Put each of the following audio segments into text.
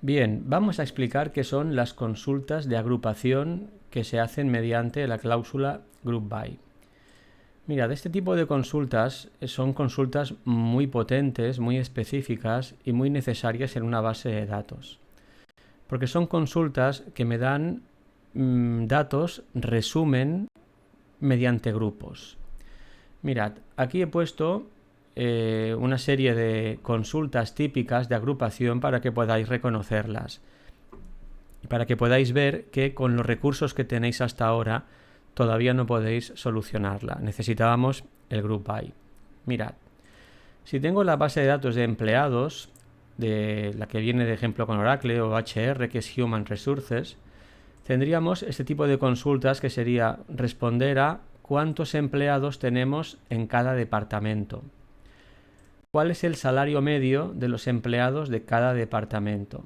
Bien, vamos a explicar qué son las consultas de agrupación que se hacen mediante la cláusula group by. Mirad, este tipo de consultas son consultas muy potentes, muy específicas y muy necesarias en una base de datos. Porque son consultas que me dan datos, resumen mediante grupos. Mirad, aquí he puesto una serie de consultas típicas de agrupación para que podáis reconocerlas. Para que podáis ver que con los recursos que tenéis hasta ahora todavía no podéis solucionarla. Necesitábamos el group by. Mirad, si tengo la base de datos de empleados, de la que viene de ejemplo con Oracle o HR, que es Human Resources, tendríamos este tipo de consultas que sería responder a cuántos empleados tenemos en cada departamento. ¿Cuál es el salario medio de los empleados de cada departamento?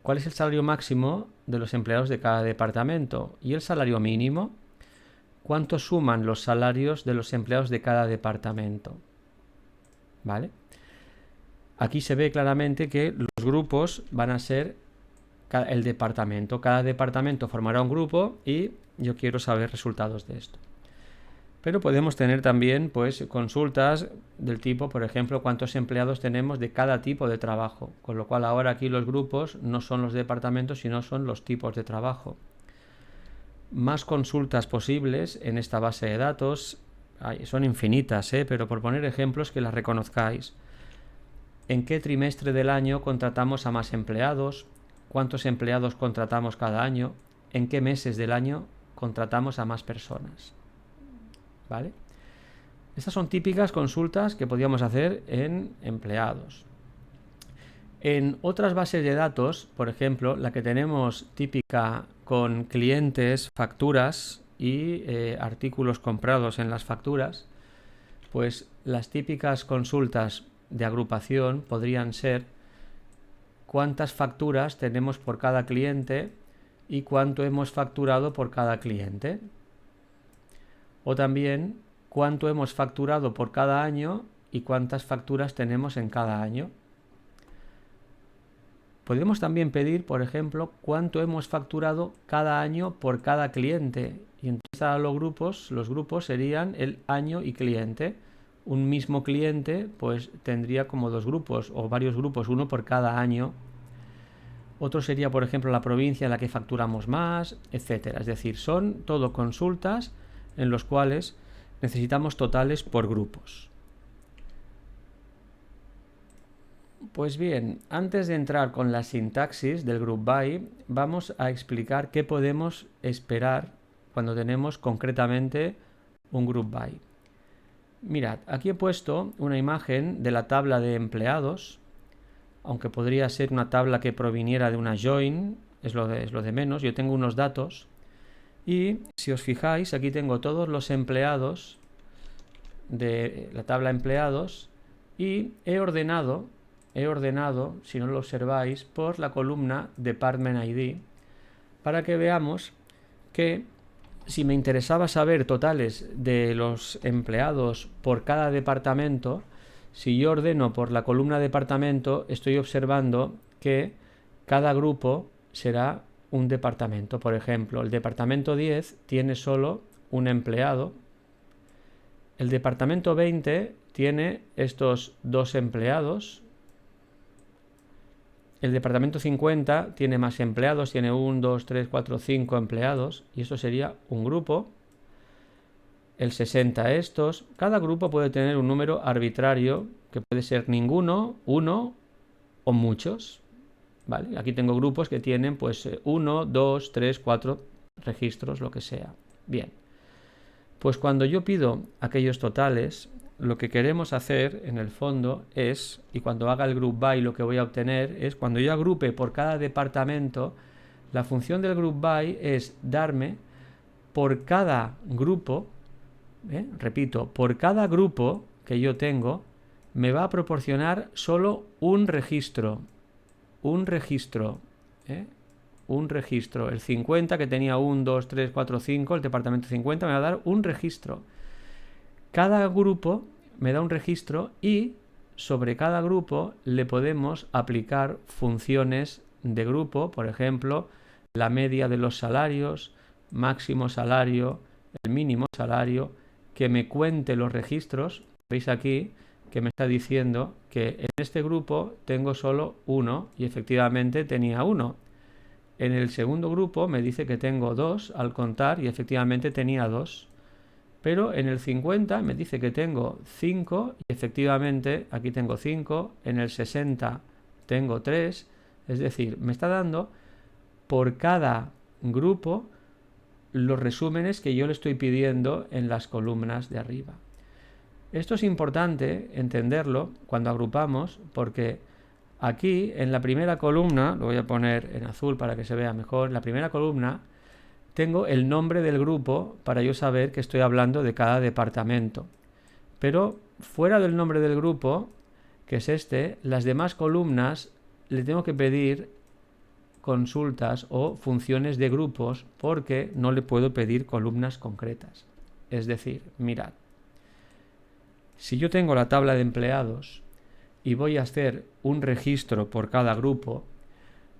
¿Cuál es el salario máximo de los empleados de cada departamento? ¿Y el salario mínimo? ¿Cuánto suman los salarios de los empleados de cada departamento? ¿Vale? Aquí se ve claramente que los grupos van a ser el departamento. Cada departamento formará un grupo y yo quiero saber resultados de esto. Pero podemos tener también consultas del tipo, por ejemplo, cuántos empleados tenemos de cada tipo de trabajo. Con lo cual ahora aquí los grupos no son los departamentos, sino son los tipos de trabajo. Más consultas posibles en esta base de datos. Son infinitas, pero por poner ejemplos que las reconozcáis. ¿En qué trimestre del año contratamos a más empleados? ¿Cuántos empleados contratamos cada año? ¿En qué meses del año contratamos a más personas? ¿Vale? Estas son típicas consultas que podríamos hacer en empleados. En otras bases de datos, por ejemplo, la que tenemos típica con clientes, facturas y artículos comprados en las facturas, pues las típicas consultas de agrupación podrían ser cuántas facturas tenemos por cada cliente y cuánto hemos facturado por cada cliente. O también cuánto hemos facturado por cada año y cuántas facturas tenemos en cada año. Podemos también pedir, por ejemplo, cuánto hemos facturado cada año por cada cliente. Y entonces a los grupos serían el año y cliente. Un mismo cliente pues tendría como dos grupos o varios grupos, uno por cada año. Otro sería, por ejemplo, la provincia en la que facturamos más, etcétera. Es decir, son todo consultas en los cuales necesitamos totales por grupos. Pues bien, antes de entrar con la sintaxis del group by, vamos a explicar qué podemos esperar cuando tenemos concretamente un group by. Mirad, aquí he puesto una imagen de la tabla de empleados, aunque podría ser una tabla que proviniera de una join, es lo de menos. Yo tengo unos datos y si os fijáis, aquí tengo todos los empleados de la tabla empleados y he ordenado, si no lo observáis, por la columna Department ID para que veamos que si me interesaba saber totales de los empleados por cada departamento, si yo ordeno por la columna departamento, estoy observando que cada grupo será un departamento. Por ejemplo, el departamento 10 tiene solo un empleado. El departamento 20 tiene estos dos empleados. El departamento 50 tiene más empleados, tiene 1, 2, 3, 4, 5 empleados. Y eso sería un grupo. El 60 estos. Cada grupo puede tener un número arbitrario, que puede ser ninguno, uno o muchos. ¿Vale? Aquí tengo grupos que tienen 1, 2, 3, 4 registros, lo que sea. Bien. Pues cuando yo pido aquellos totales, lo que queremos hacer en el fondo es, y cuando haga el group by lo que voy a obtener es, cuando yo agrupe por cada departamento, la función del group by es darme por cada grupo, repito, por cada grupo que yo tengo, me va a proporcionar solo un registro. Un registro. El 50 que tenía 1, 2, 3, 4, 5, el departamento 50 me va a dar un registro. Cada grupo me da un registro y sobre cada grupo le podemos aplicar funciones de grupo, por ejemplo, la media de los salarios, máximo salario, el mínimo salario, que me cuente los registros. Veis aquí que me está diciendo que en este grupo tengo solo uno y efectivamente tenía uno. En el segundo grupo me dice que tengo 2 al contar y efectivamente tenía 2. Pero en el 50 me dice que tengo 5 y efectivamente aquí tengo 5. En el 60 tengo 3. Es decir, me está dando por cada grupo los resúmenes que yo le estoy pidiendo en las columnas de arriba. Esto es importante entenderlo cuando agrupamos, porque aquí en la primera columna, lo voy a poner en azul para que se vea mejor, en la primera columna tengo el nombre del grupo para yo saber que estoy hablando de cada departamento. Pero fuera del nombre del grupo, que es este, las demás columnas le tengo que pedir consultas o funciones de grupos porque no le puedo pedir columnas concretas. Es decir, mirad, si yo tengo la tabla de empleados y voy a hacer un registro por cada grupo,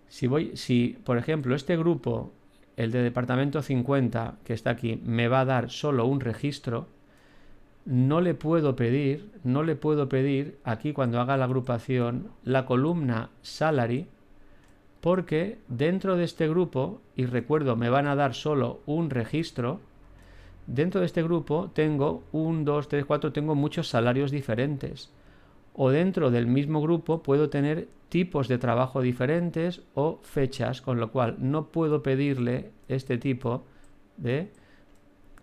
si por ejemplo este grupo, el de departamento 50 que está aquí, me va a dar solo un registro, no le puedo pedir aquí cuando haga la agrupación la columna salary, porque dentro de este grupo, y recuerdo, me van a dar solo un registro, dentro de este grupo tengo 1, 2, 3, 4, tengo muchos salarios diferentes. O dentro del mismo grupo puedo tener tipos de trabajo diferentes o fechas, con lo cual no puedo pedirle este tipo de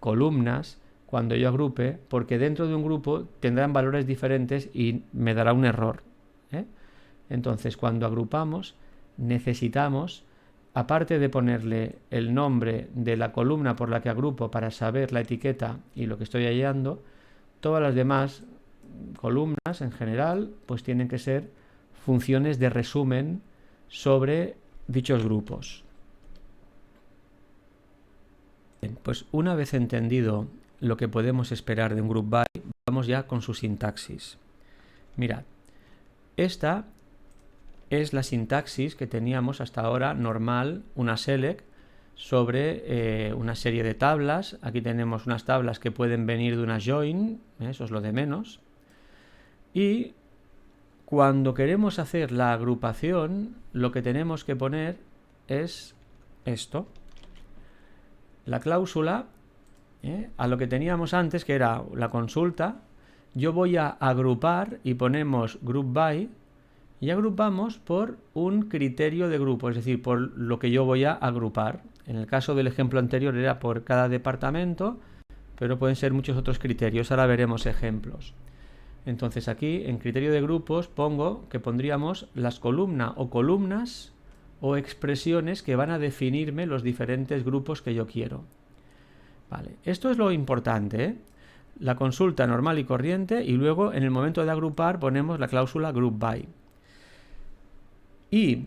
columnas cuando yo agrupe, porque dentro de un grupo tendrán valores diferentes y me dará un error. Entonces, cuando agrupamos, necesitamos, aparte de ponerle el nombre de la columna por la que agrupo para saber la etiqueta y lo que estoy hallando, todas las demás columnas en general pues tienen que ser funciones de resumen sobre dichos grupos. Bien, pues una vez entendido lo que podemos esperar de un group by, vamos ya con su sintaxis. Mirad, esta es la sintaxis que teníamos hasta ahora normal, una select, sobre una serie de tablas. Aquí tenemos unas tablas que pueden venir de una join, eso es lo de menos. Y cuando queremos hacer la agrupación, lo que tenemos que poner es esto. La cláusula, a lo que teníamos antes, que era la consulta, yo voy a agrupar y ponemos group by, y agrupamos por un criterio de grupo, es decir, por lo que yo voy a agrupar. En el caso del ejemplo anterior era por cada departamento, pero pueden ser muchos otros criterios. Ahora veremos ejemplos. Entonces aquí en criterio de grupos pongo que pondríamos las columnas o expresiones que van a definirme los diferentes grupos que yo quiero. Vale, esto es lo importante, la consulta normal y corriente, y luego en el momento de agrupar ponemos la cláusula group by. Y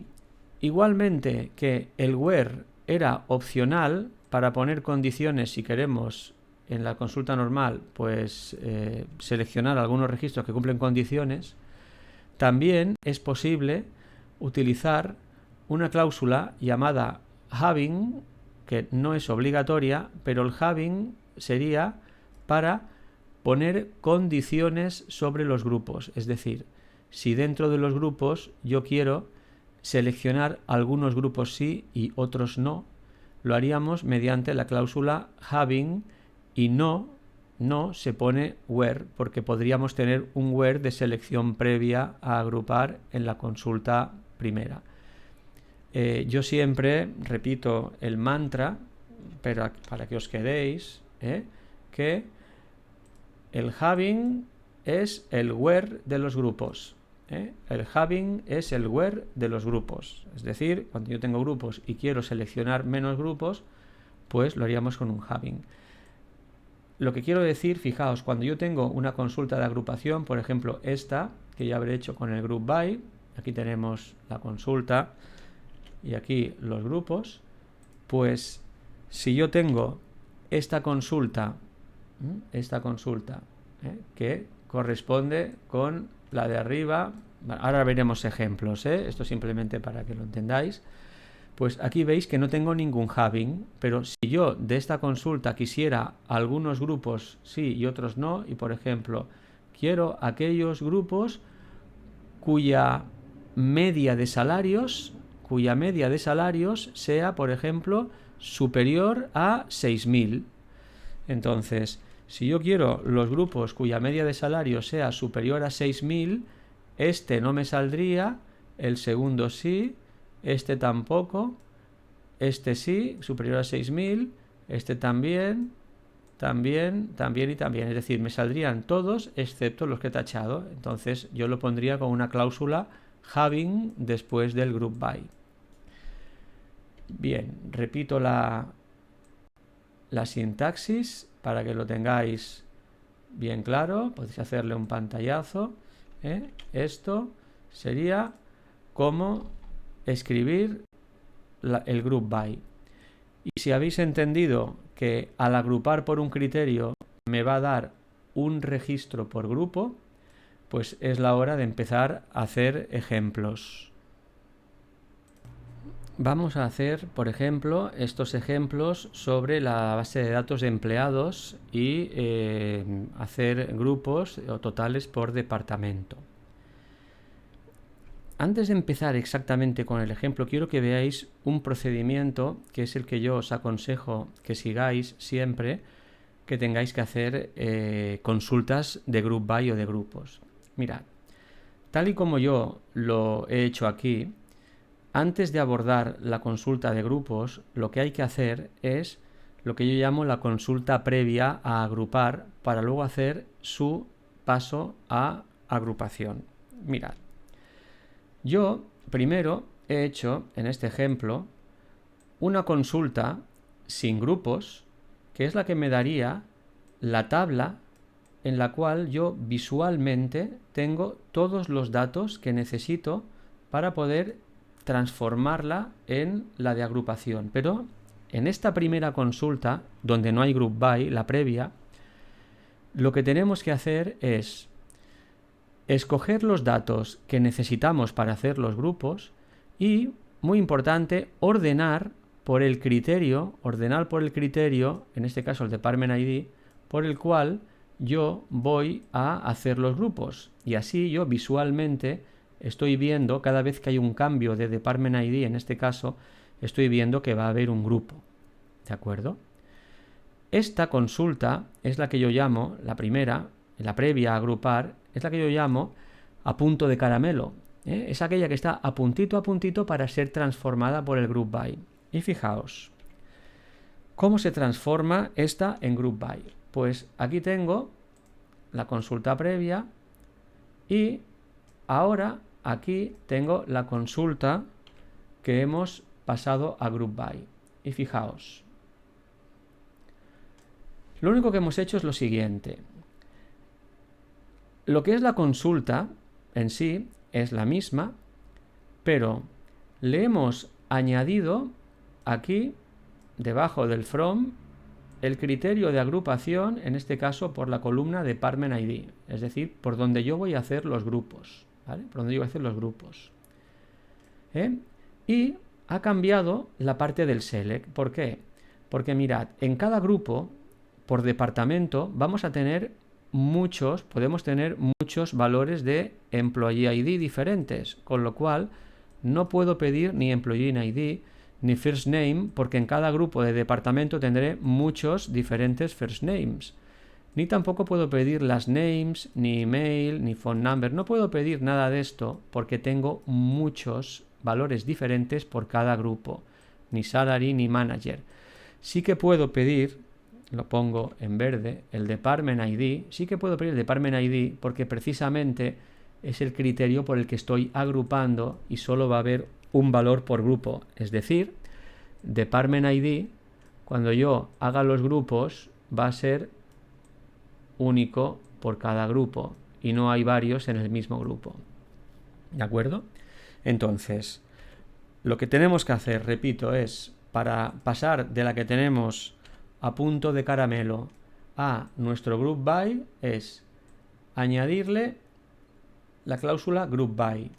igualmente que el where era opcional para poner condiciones si queremos en la consulta normal pues seleccionar algunos registros que cumplen condiciones, también es posible utilizar una cláusula llamada having, que no es obligatoria, pero el having sería para poner condiciones sobre los grupos. Es decir, si dentro de los grupos yo quiero seleccionar algunos grupos sí y otros no, lo haríamos mediante la cláusula having, y no se pone where, porque podríamos tener un where de selección previa a agrupar en la consulta primera. Yo siempre repito el mantra, pero para que os quedéis, que el having es el where de los grupos. El having es el where de los grupos. Es decir, cuando yo tengo grupos y quiero seleccionar menos grupos, pues lo haríamos con un having. Lo que quiero decir, fijaos, cuando yo tengo una consulta de agrupación, por ejemplo esta, que ya habré hecho con el group by, aquí tenemos la consulta y aquí los grupos, pues si yo tengo esta consulta que corresponde con la de arriba, Ahora veremos ejemplos, ¿eh? Esto simplemente para que lo entendáis. Pues aquí veis que no tengo ningún having, pero si yo de esta consulta quisiera algunos grupos sí y otros no, y por ejemplo, quiero aquellos grupos cuya media de salarios sea, por ejemplo, superior a 6.000. Entonces, si yo quiero los grupos cuya media de salario sea superior a 6.000, este no me saldría, el segundo sí, este tampoco, este sí, superior a 6.000, este también, también y también. Es decir, me saldrían todos excepto los que he tachado. Entonces yo lo pondría con una cláusula having después del group by. Bien, repito la sintaxis para que lo tengáis bien claro. Podéis hacerle un pantallazo. Esto sería como escribir el group by. Y si habéis entendido que al agrupar por un criterio me va a dar un registro por grupo, pues es la hora de empezar a hacer ejemplos. Vamos a hacer, por ejemplo, estos ejemplos sobre la base de datos de empleados y hacer grupos o totales por departamento. Antes de empezar exactamente con el ejemplo, quiero que veáis un procedimiento que es el que yo os aconsejo que sigáis siempre que tengáis que hacer consultas de group by o de grupos. Mirad, tal y como yo lo he hecho aquí, antes de abordar la consulta de grupos, lo que hay que hacer es lo que yo llamo la consulta previa a agrupar para luego hacer su paso a agrupación. Mirad. Yo primero he hecho, en este ejemplo, una consulta sin grupos, que es la que me daría la tabla en la cual yo visualmente tengo todos los datos que necesito para poder transformarla en la de agrupación. Pero en esta primera consulta, donde no hay group by, la previa, lo que tenemos que hacer es escoger los datos que necesitamos para hacer los grupos y, muy importante, ordenar por el criterio, en este caso el Department ID, por el cual yo voy a hacer los grupos. Y así yo visualmente estoy viendo, cada vez que hay un cambio de Department ID, en este caso, estoy viendo que va a haber un grupo. ¿De acuerdo? Esta consulta es la que yo llamo, la primera, la previa a agrupar, es la que yo llamo a punto de caramelo. Es aquella que está a puntito para ser transformada por el group by. Y fijaos, ¿cómo se transforma esta en group by? Pues aquí tengo la consulta previa y ahora aquí tengo la consulta que hemos pasado a group by. Y fijaos, lo único que hemos hecho es lo siguiente. Lo que es la consulta en sí es la misma, pero le hemos añadido aquí, debajo del from, el criterio de agrupación, en este caso por la columna Department ID, es decir, por donde yo voy a hacer los grupos, ¿vale? Por donde yo voy a hacer los grupos. Y ha cambiado la parte del select. ¿Por qué? Porque mirad, en cada grupo, por departamento, vamos a tener podemos tener muchos valores de Employee ID diferentes, con lo cual no puedo pedir ni Employee ID ni First Name, porque en cada grupo de departamento tendré muchos diferentes First Names. Ni tampoco puedo pedir las names, ni email, ni phone number. No puedo pedir nada de esto porque tengo muchos valores diferentes por cada grupo, ni salary ni manager. Sí que puedo pedir, lo pongo en verde, el Department ID. Sí que puedo pedir el Department ID porque precisamente es el criterio por el que estoy agrupando y solo va a haber un valor por grupo. Es decir, Department ID, cuando yo haga los grupos, va a ser único por cada grupo y no hay varios en el mismo grupo. ¿De acuerdo? Entonces, lo que tenemos que hacer, repito, es para pasar de la que tenemos a punto de caramelo a nuestro group by, es añadirle la cláusula group by.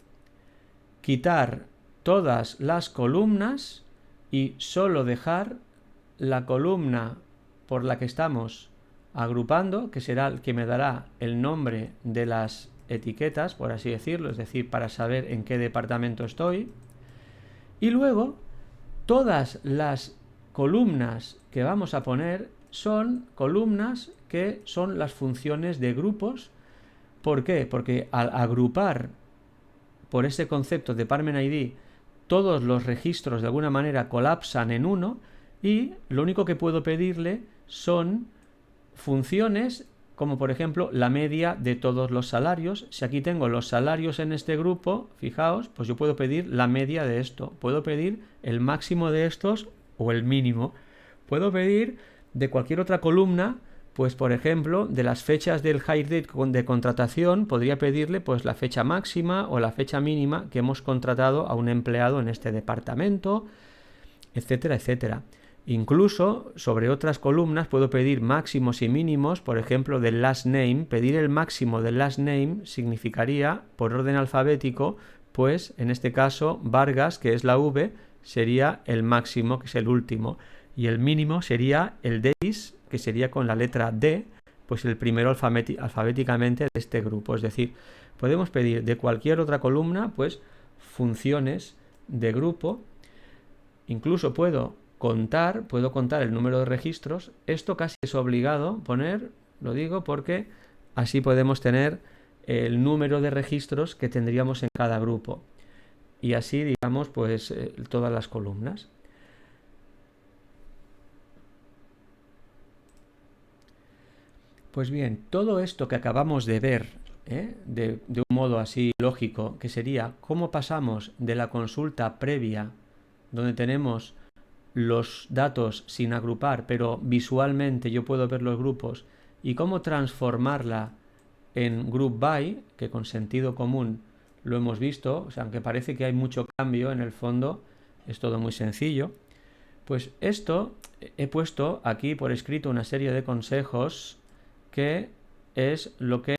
Quitar todas las columnas y solo dejar la columna por la que estamos agrupando, que será el que me dará el nombre de las etiquetas, por así decirlo, es decir, para saber en qué departamento estoy. Y luego, todas las columnas que vamos a poner son columnas que son las funciones de grupos. ¿Por qué? Porque al agrupar por ese concepto de Department ID, todos los registros de alguna manera colapsan en uno y lo único que puedo pedirle son funciones como por ejemplo la media de todos los salarios. Si aquí tengo los salarios en este grupo, fijaos, pues yo puedo pedir la media de esto, puedo pedir el máximo de estos o el mínimo, puedo pedir de cualquier otra columna, pues por ejemplo de las fechas del hire date de contratación, podría pedirle pues la fecha máxima o la fecha mínima que hemos contratado a un empleado en este departamento, etcétera, etcétera. Incluso sobre otras columnas puedo pedir máximos y mínimos, por ejemplo del last name. Pedir el máximo del last name significaría, por orden alfabético, pues en este caso Vargas, que es la V, sería el máximo, que es el último, y el mínimo sería el Davis, que sería con la letra D, pues el primero alfabéticamente de este grupo. Es decir, podemos pedir de cualquier otra columna pues funciones de grupo. Incluso puedo contar el número de registros. Esto casi es obligado poner, lo digo porque así podemos tener el número de registros que tendríamos en cada grupo. Y así, digamos, pues todas las columnas. Pues bien, todo esto que acabamos de ver, de un modo así lógico, que sería cómo pasamos de la consulta previa, donde tenemos los datos sin agrupar, pero visualmente yo puedo ver los grupos, y cómo transformarla en group by, que con sentido común lo hemos visto, o sea, aunque parece que hay mucho cambio, en el fondo es todo muy sencillo. Pues esto he puesto aquí por escrito una serie de consejos que es lo que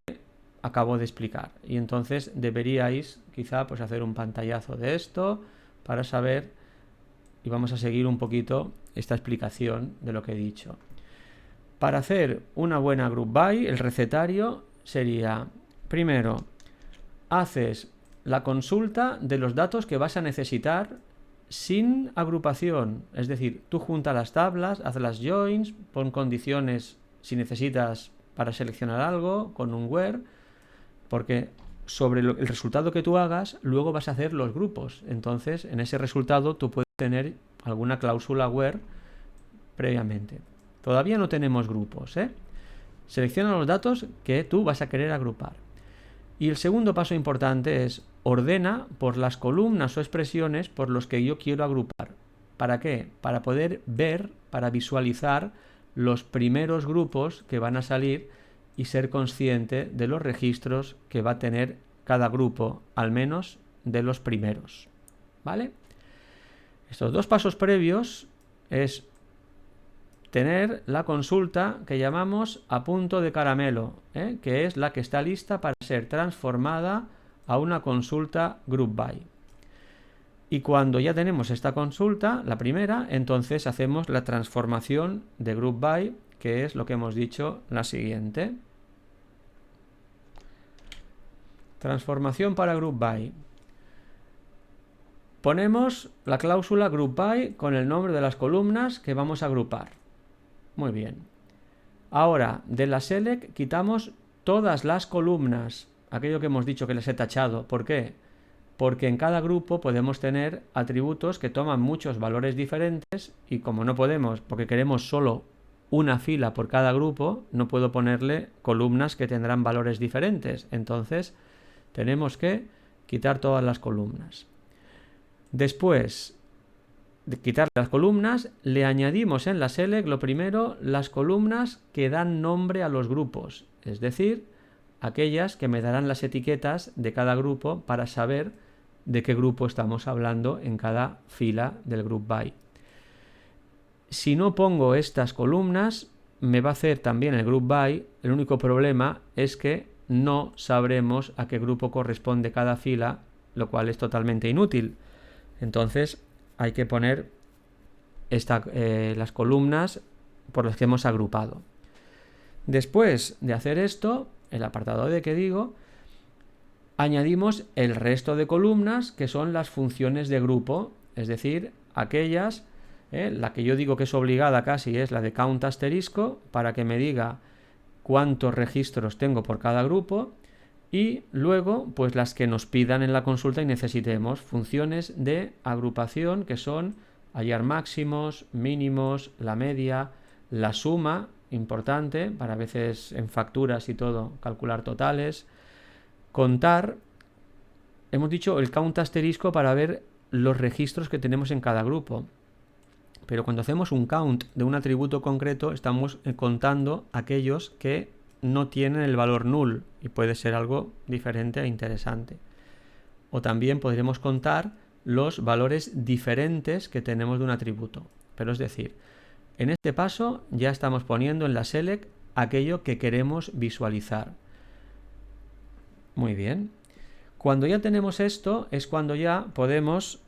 acabo de explicar, y entonces deberíais quizá pues hacer un pantallazo de esto para saber, y vamos a seguir un poquito esta explicación de lo que he dicho. Para hacer una buena group by, el recetario sería: primero, haces la consulta de los datos que vas a necesitar sin agrupación, es decir, tú junta las tablas, haz las joins, pon condiciones si necesitas para seleccionar algo con un where, porque sobre el resultado que tú hagas luego vas a hacer los grupos. Entonces en ese resultado tú puedes tener alguna cláusula where previamente. Todavía no tenemos grupos, Selecciona los datos que tú vas a querer agrupar. Y el segundo paso importante es: ordena por las columnas o expresiones por los que yo quiero agrupar. ¿Para qué? Para poder ver, para visualizar los primeros grupos que van a salir y ser consciente de los registros que va a tener cada grupo, al menos de los primeros. ¿Vale? Estos dos pasos previos es tener la consulta que llamamos a punto de caramelo, que es la que está lista para ser transformada a una consulta group by. Y cuando ya tenemos esta consulta, la primera, entonces hacemos la transformación de group by, que es lo que hemos dicho, la siguiente. Transformación para group by. Ponemos la cláusula group by con el nombre de las columnas que vamos a agrupar. Muy bien. Ahora, de la select quitamos todas las columnas, aquello que hemos dicho que les he tachado. ¿Por qué? Porque en cada grupo podemos tener atributos que toman muchos valores diferentes, y como no podemos, porque queremos solo una fila por cada grupo, no puedo ponerle columnas que tendrán valores diferentes. Entonces tenemos que quitar todas las columnas. Después de quitar las columnas, le añadimos en la select, lo primero, las columnas que dan nombre a los grupos, es decir, aquellas que me darán las etiquetas de cada grupo para saber de qué grupo estamos hablando en cada fila del group by. Si no pongo estas columnas, me va a hacer también el group by. El único problema es que no sabremos a qué grupo corresponde cada fila, lo cual es totalmente inútil. Entonces hay que poner las columnas por las que hemos agrupado. Después de hacer esto, el apartado D que digo, añadimos el resto de columnas que son las funciones de grupo, es decir, aquellas, la que yo digo que es obligada casi es la de count asterisco, para que me diga cuántos registros tengo por cada grupo, y luego pues las que nos pidan en la consulta y necesitemos, funciones de agrupación que son hallar máximos, mínimos, la media, la suma, importante para a veces en facturas y todo calcular totales, contar, hemos dicho el count asterisco para ver los registros que tenemos en cada grupo. Pero cuando hacemos un count de un atributo concreto, estamos contando aquellos que no tienen el valor null y puede ser algo diferente e interesante. O también podremos contar los valores diferentes que tenemos de un atributo. Pero es decir, en este paso ya estamos poniendo en la select aquello que queremos visualizar. Muy bien. Cuando ya tenemos esto es cuando ya podemos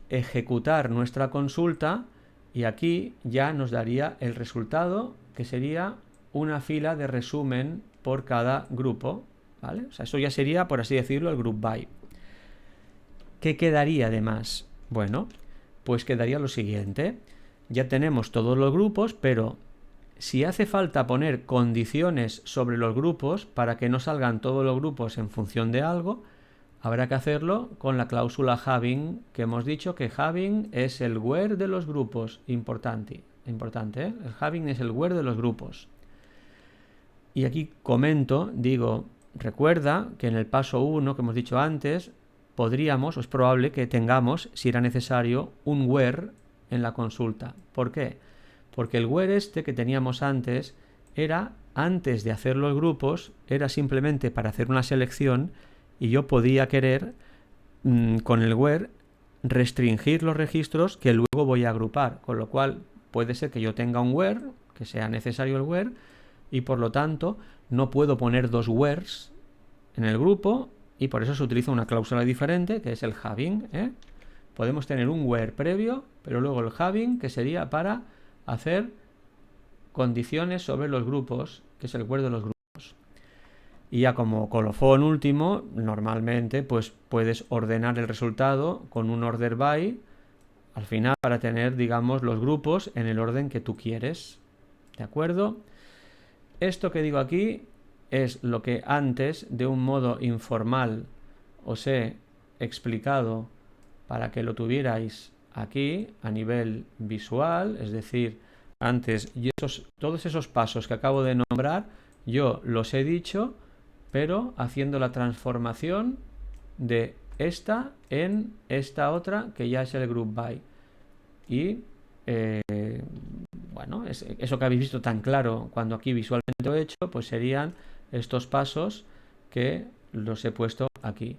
ejecutar nuestra consulta y aquí ya nos daría el resultado, que sería una fila de resumen por cada grupo, ¿vale? O sea, eso ya sería, por así decirlo, el group by. ¿Qué quedaría además? Bueno, pues quedaría lo siguiente. Ya tenemos todos los grupos, pero si hace falta poner condiciones sobre los grupos para que no salgan todos los grupos en función de algo, habrá que hacerlo con la cláusula having, que hemos dicho que having es el where de los grupos. Importante, ¿eh? El having es el where de los grupos. Y aquí comento, digo, recuerda que en el paso 1 que hemos dicho antes, podríamos, o es probable que tengamos, si era necesario, un where en la consulta. ¿Por qué? Porque el where este que teníamos antes era, antes de hacer los grupos, era simplemente para hacer una selección y yo podía querer, con el where, restringir los registros que luego voy a agrupar. Con lo cual puede ser que yo tenga un where, que sea necesario el where, y por lo tanto no puedo poner dos wheres en el grupo y por eso se utiliza una cláusula diferente que es el having, ¿eh? Podemos tener un where previo, pero luego el having, que sería para hacer condiciones sobre los grupos, que es el where de los grupos. Y ya como colofón último, normalmente pues puedes ordenar el resultado con un order by al final para tener, digamos, los grupos en el orden que tú quieres. ¿De acuerdo? Esto que digo aquí es lo que antes, de un modo informal, os he explicado para que lo tuvierais aquí a nivel visual, es decir, antes todos esos pasos que acabo de nombrar, yo los he dicho, pero haciendo la transformación de esta en esta otra, que ya es el group by. Y bueno, eso que habéis visto tan claro cuando aquí visualmente lo he hecho, pues serían estos pasos que los he puesto aquí.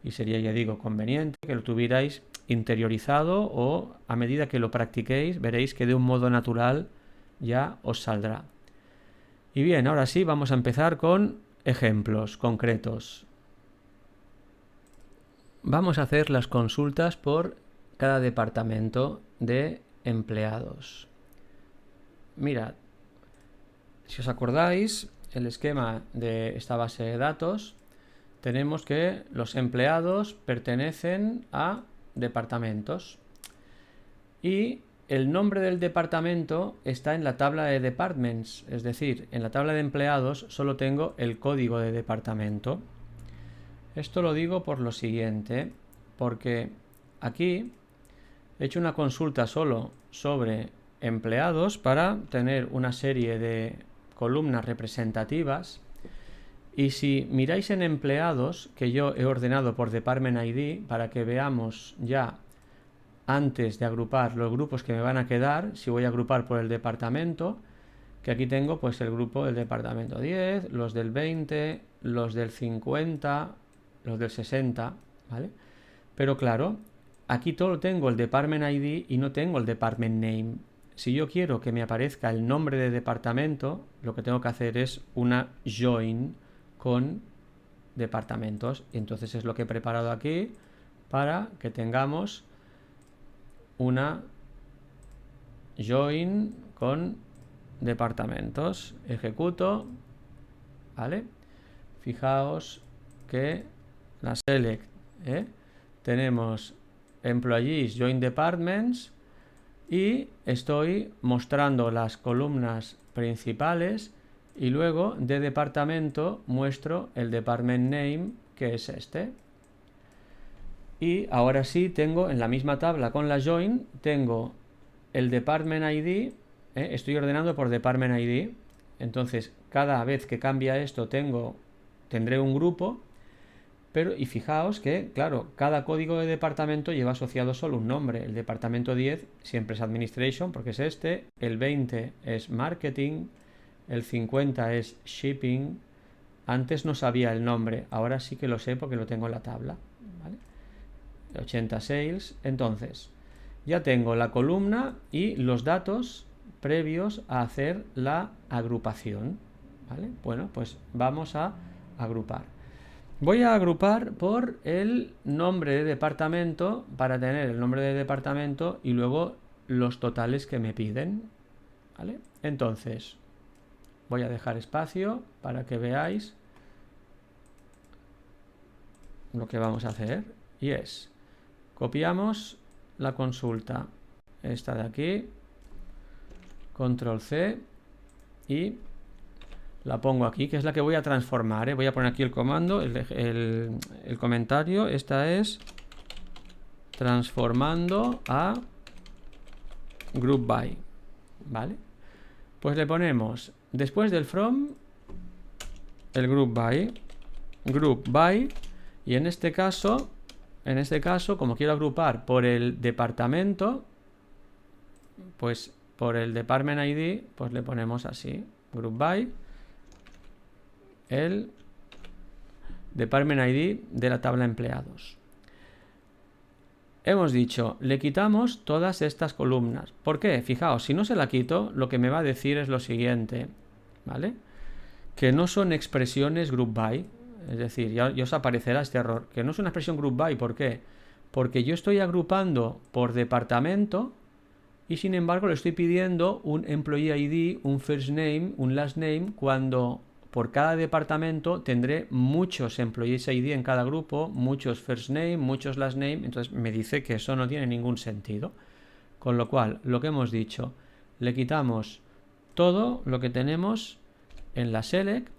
Y sería, ya digo, conveniente que lo tuvierais interiorizado o a medida que lo practiquéis veréis que de un modo natural ya os saldrá. Y bien, ahora sí, vamos a empezar con ejemplos concretos. Vamos a hacer las consultas por cada departamento de empleados. Mirad, si os acordáis, el esquema de esta base de datos, tenemos que los empleados pertenecen a departamentos y el nombre del departamento está en la tabla de departments, es decir, en la tabla de empleados solo tengo el código de departamento. Esto lo digo por lo siguiente, porque aquí he hecho una consulta solo sobre empleados para tener una serie de columnas representativas y si miráis en empleados, que yo he ordenado por Department ID para que veamos ya antes de agrupar los grupos que me van a quedar, si voy a agrupar por el departamento, que aquí tengo pues el grupo del departamento 10, los del 20, los del 50, los del 60, ¿vale? Pero claro, aquí todo tengo el Department ID y no tengo el Department Name. Si yo quiero que me aparezca el nombre de departamento, lo que tengo que hacer es una join con departamentos. Y entonces es lo que he preparado aquí para que tengamos una join con departamentos. Ejecuto, ¿vale? Fijaos que la select, tenemos employees join departments y estoy mostrando las columnas principales y luego de departamento muestro el department name, que es este. Y ahora sí tengo en la misma tabla con la join, tengo el department ID, estoy ordenando por department ID. Entonces cada vez que cambia esto tendré un grupo, pero y fijaos que, claro, cada código de departamento lleva asociado solo un nombre. El departamento 10 siempre es Administration, porque es este, el 20 es Marketing, el 50 es Shipping. Antes no sabía el nombre, ahora sí que lo sé porque lo tengo en la tabla, ¿vale? 80 Sales. Entonces, ya tengo la columna y los datos previos a hacer la agrupación, ¿vale? Bueno, pues vamos a agrupar. Voy a agrupar por el nombre de departamento para tener el nombre de departamento y luego los totales que me piden, ¿vale? Entonces, voy a dejar espacio para que veáis lo que vamos a hacer y es, copiamos la consulta, esta de aquí, control C y la pongo aquí, que es la que voy a transformar, Voy a poner aquí el comando, el comentario. Esta es transformando a group by, ¿vale? Pues le ponemos, después del from, el group by, y en este caso, como quiero agrupar por el departamento, pues por el department ID, pues le ponemos así, group by, el department ID de la tabla empleados. Hemos dicho, le quitamos todas estas columnas. ¿Por qué? Fijaos, si no se la quito, lo que me va a decir es lo siguiente, ¿vale? Que no son expresiones group by, es decir, ya os aparecerá este error, que no es una expresión group by. ¿Por qué? Porque yo estoy agrupando por departamento y sin embargo le estoy pidiendo un employee ID, un first name, un last name, cuando por cada departamento tendré muchos employees ID en cada grupo, muchos first name, muchos last name. Entonces me dice que eso no tiene ningún sentido. Con lo cual, lo que hemos dicho, le quitamos todo lo que tenemos en la select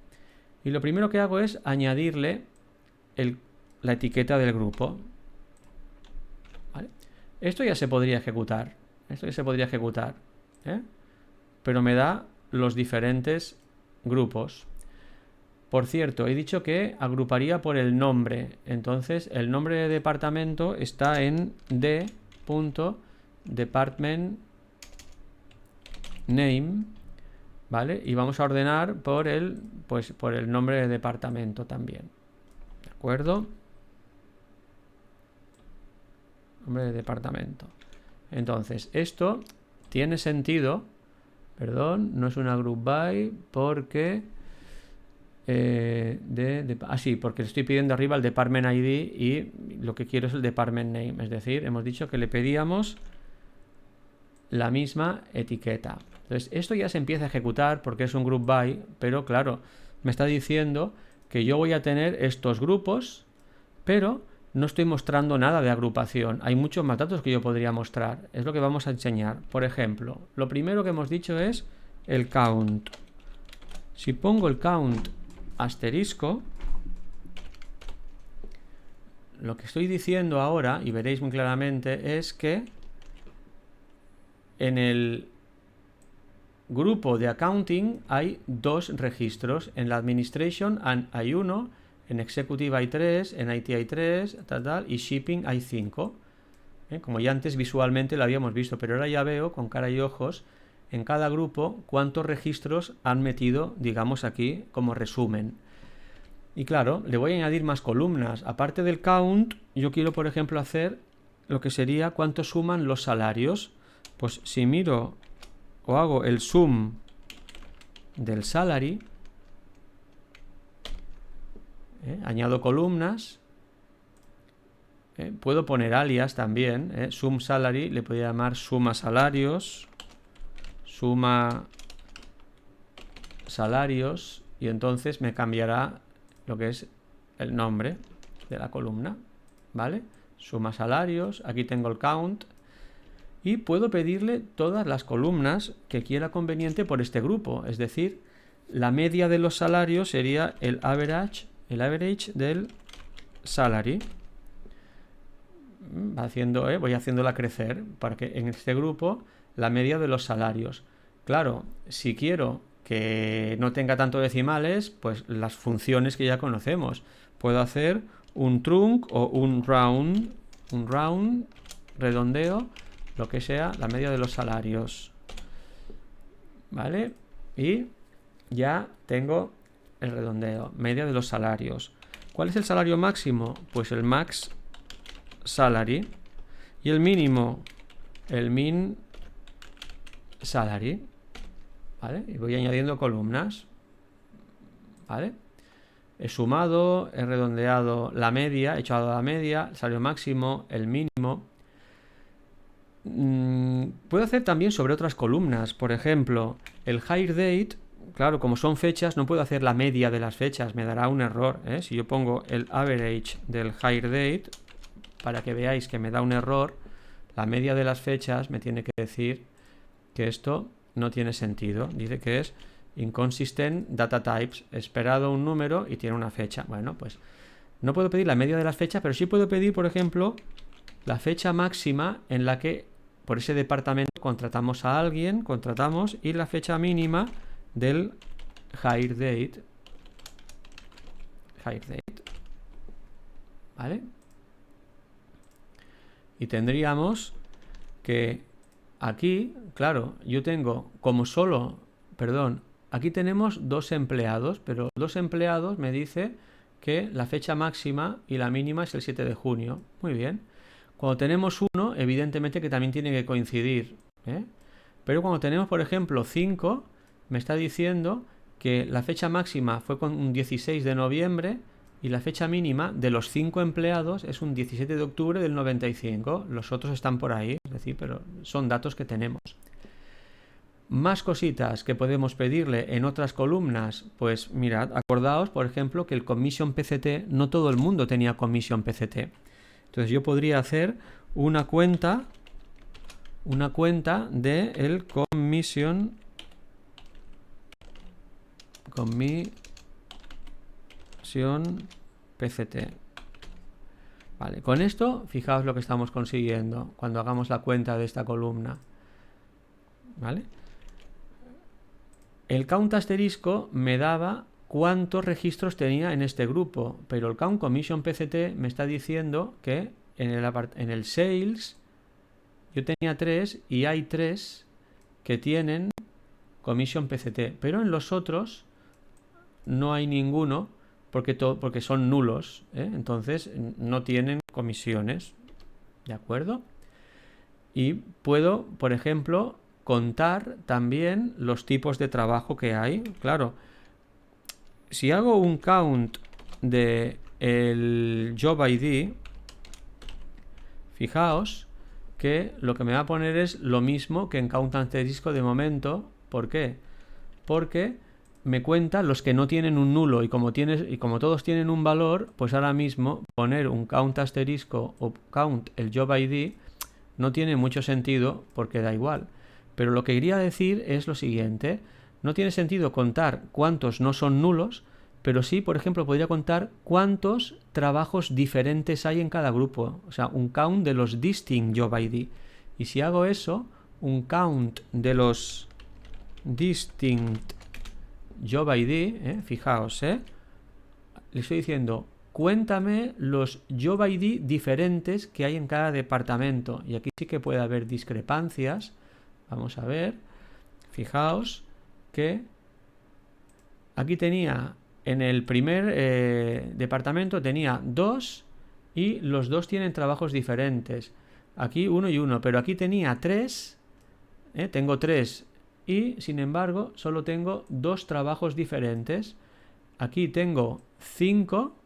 y lo primero que hago es añadirle la etiqueta del grupo, ¿vale? Esto ya se podría ejecutar, pero me da los diferentes grupos. Por cierto, he dicho que agruparía por el nombre. Entonces, el nombre de departamento está en d.department name, ¿vale? Y vamos a ordenar por el nombre de departamento también. ¿De acuerdo? Nombre de departamento. Entonces, esto tiene sentido. Perdón, no es una group by porque porque le estoy pidiendo arriba el department ID y lo que quiero es el department name, es decir, hemos dicho que le pedíamos la misma etiqueta. Entonces esto ya se empieza a ejecutar porque es un group by, pero claro, me está diciendo que yo voy a tener estos grupos, pero no estoy mostrando nada de agrupación. Hay muchos más datos que yo podría mostrar, es lo que vamos a enseñar. Por ejemplo, lo primero que hemos dicho es el count. Si pongo el count asterisco, lo que estoy diciendo ahora, y veréis muy claramente, es que en el grupo de accounting hay 2 registros. En la administration hay 1, en executive hay 3, en IT hay 3, y shipping hay 5. Como ya antes visualmente lo habíamos visto, pero ahora ya veo con cara y ojos en cada grupo cuántos registros han metido, digamos, aquí como resumen. Y claro, le voy a añadir más columnas. Aparte del count, yo quiero, por ejemplo, hacer lo que sería cuánto suman los salarios. Pues si miro o hago el sum del salary, Añado columnas. Puedo poner alias también. Sum salary, le podría llamar suma salarios. Suma salarios. Y entonces me cambiará lo que es el nombre de la columna. ¿Vale? Suma salarios. Aquí tengo el count. Y puedo pedirle todas las columnas que quiera conveniente por este grupo. Es decir, la media de los salarios sería el average del salary. Voy haciéndola crecer para que en este grupo la media de los salarios. Claro, si quiero que no tenga tanto decimales, pues las funciones que ya conocemos. Puedo hacer un trunc o un round, redondeo, lo que sea, la media de los salarios. ¿Vale? Y ya tengo el redondeo, media de los salarios. ¿Cuál es el salario máximo? Pues el max salary. Y el mínimo, el min salary. ¿Vale? Y voy añadiendo columnas. ¿Vale? He sumado, he redondeado la media, he echado la media, el salario máximo, el mínimo. Puedo hacer también sobre otras columnas. Por ejemplo, el hire date. Claro, como son fechas, no puedo hacer la media de las fechas, me dará un error. Si yo pongo el average del hire date, para que veáis que me da un error, la media de las fechas me tiene que decir que esto no tiene sentido. Dice que es inconsistent data types, esperado un número y tiene una fecha. Bueno, pues no puedo pedir la media de las fechas, pero sí puedo pedir, por ejemplo, la fecha máxima en la que por ese departamento contratamos a alguien, y la fecha mínima del hire date. ¿Vale? Y tendríamos que aquí, claro, yo tengo aquí tenemos 2 empleados, pero 2 empleados me dice que la fecha máxima y la mínima es el 7 de junio. Muy bien. Cuando tenemos 1, evidentemente que también tiene que coincidir. Pero cuando tenemos, por ejemplo, 5, me está diciendo que la fecha máxima fue con un 16 de noviembre y la fecha mínima de los 5 empleados es un 17 de octubre del 95. Los otros están por ahí, es decir, pero son datos que tenemos. Más cositas que podemos pedirle en otras columnas. Pues mirad, acordaos, por ejemplo, que el Commission PCT, no todo el mundo tenía Commission PCT. Entonces yo podría hacer una cuenta de el Commission PCT. Vale, con esto fijaos lo que estamos consiguiendo cuando hagamos la cuenta de esta columna. ¿Vale? El count asterisco me daba cuántos registros tenía en este grupo, pero el count commission PCT me está diciendo que en el sales yo tenía 3 y hay 3 que tienen commission PCT, pero en los otros no hay ninguno porque son nulos, entonces no tienen comisiones, ¿de acuerdo? Y puedo, por ejemplo, contar también los tipos de trabajo que hay. Claro, si hago un count de el job ID, fijaos que lo que me va a poner es lo mismo que en count asterisco de momento. ¿Por qué? Porque me cuenta los que no tienen un nulo y como todos tienen un valor, pues ahora mismo poner un count asterisco o count el job ID no tiene mucho sentido porque da igual. Pero lo que quería decir es lo siguiente: no tiene sentido contar cuántos no son nulos, pero sí, por ejemplo, podría contar cuántos trabajos diferentes hay en cada grupo. O sea, un count de los distinct job ID. Y si hago eso, un count de los distinct job ID, fijaos, le estoy diciendo, cuéntame los job ID diferentes que hay en cada departamento. Y aquí sí que puede haber discrepancias. Vamos a ver, fijaos que aquí tenía, en el primer departamento tenía 2 y los 2 tienen trabajos diferentes. Aquí 1 y 1, pero aquí tenía 3, tengo 3 y sin embargo solo tengo 2 trabajos diferentes. Aquí tengo 5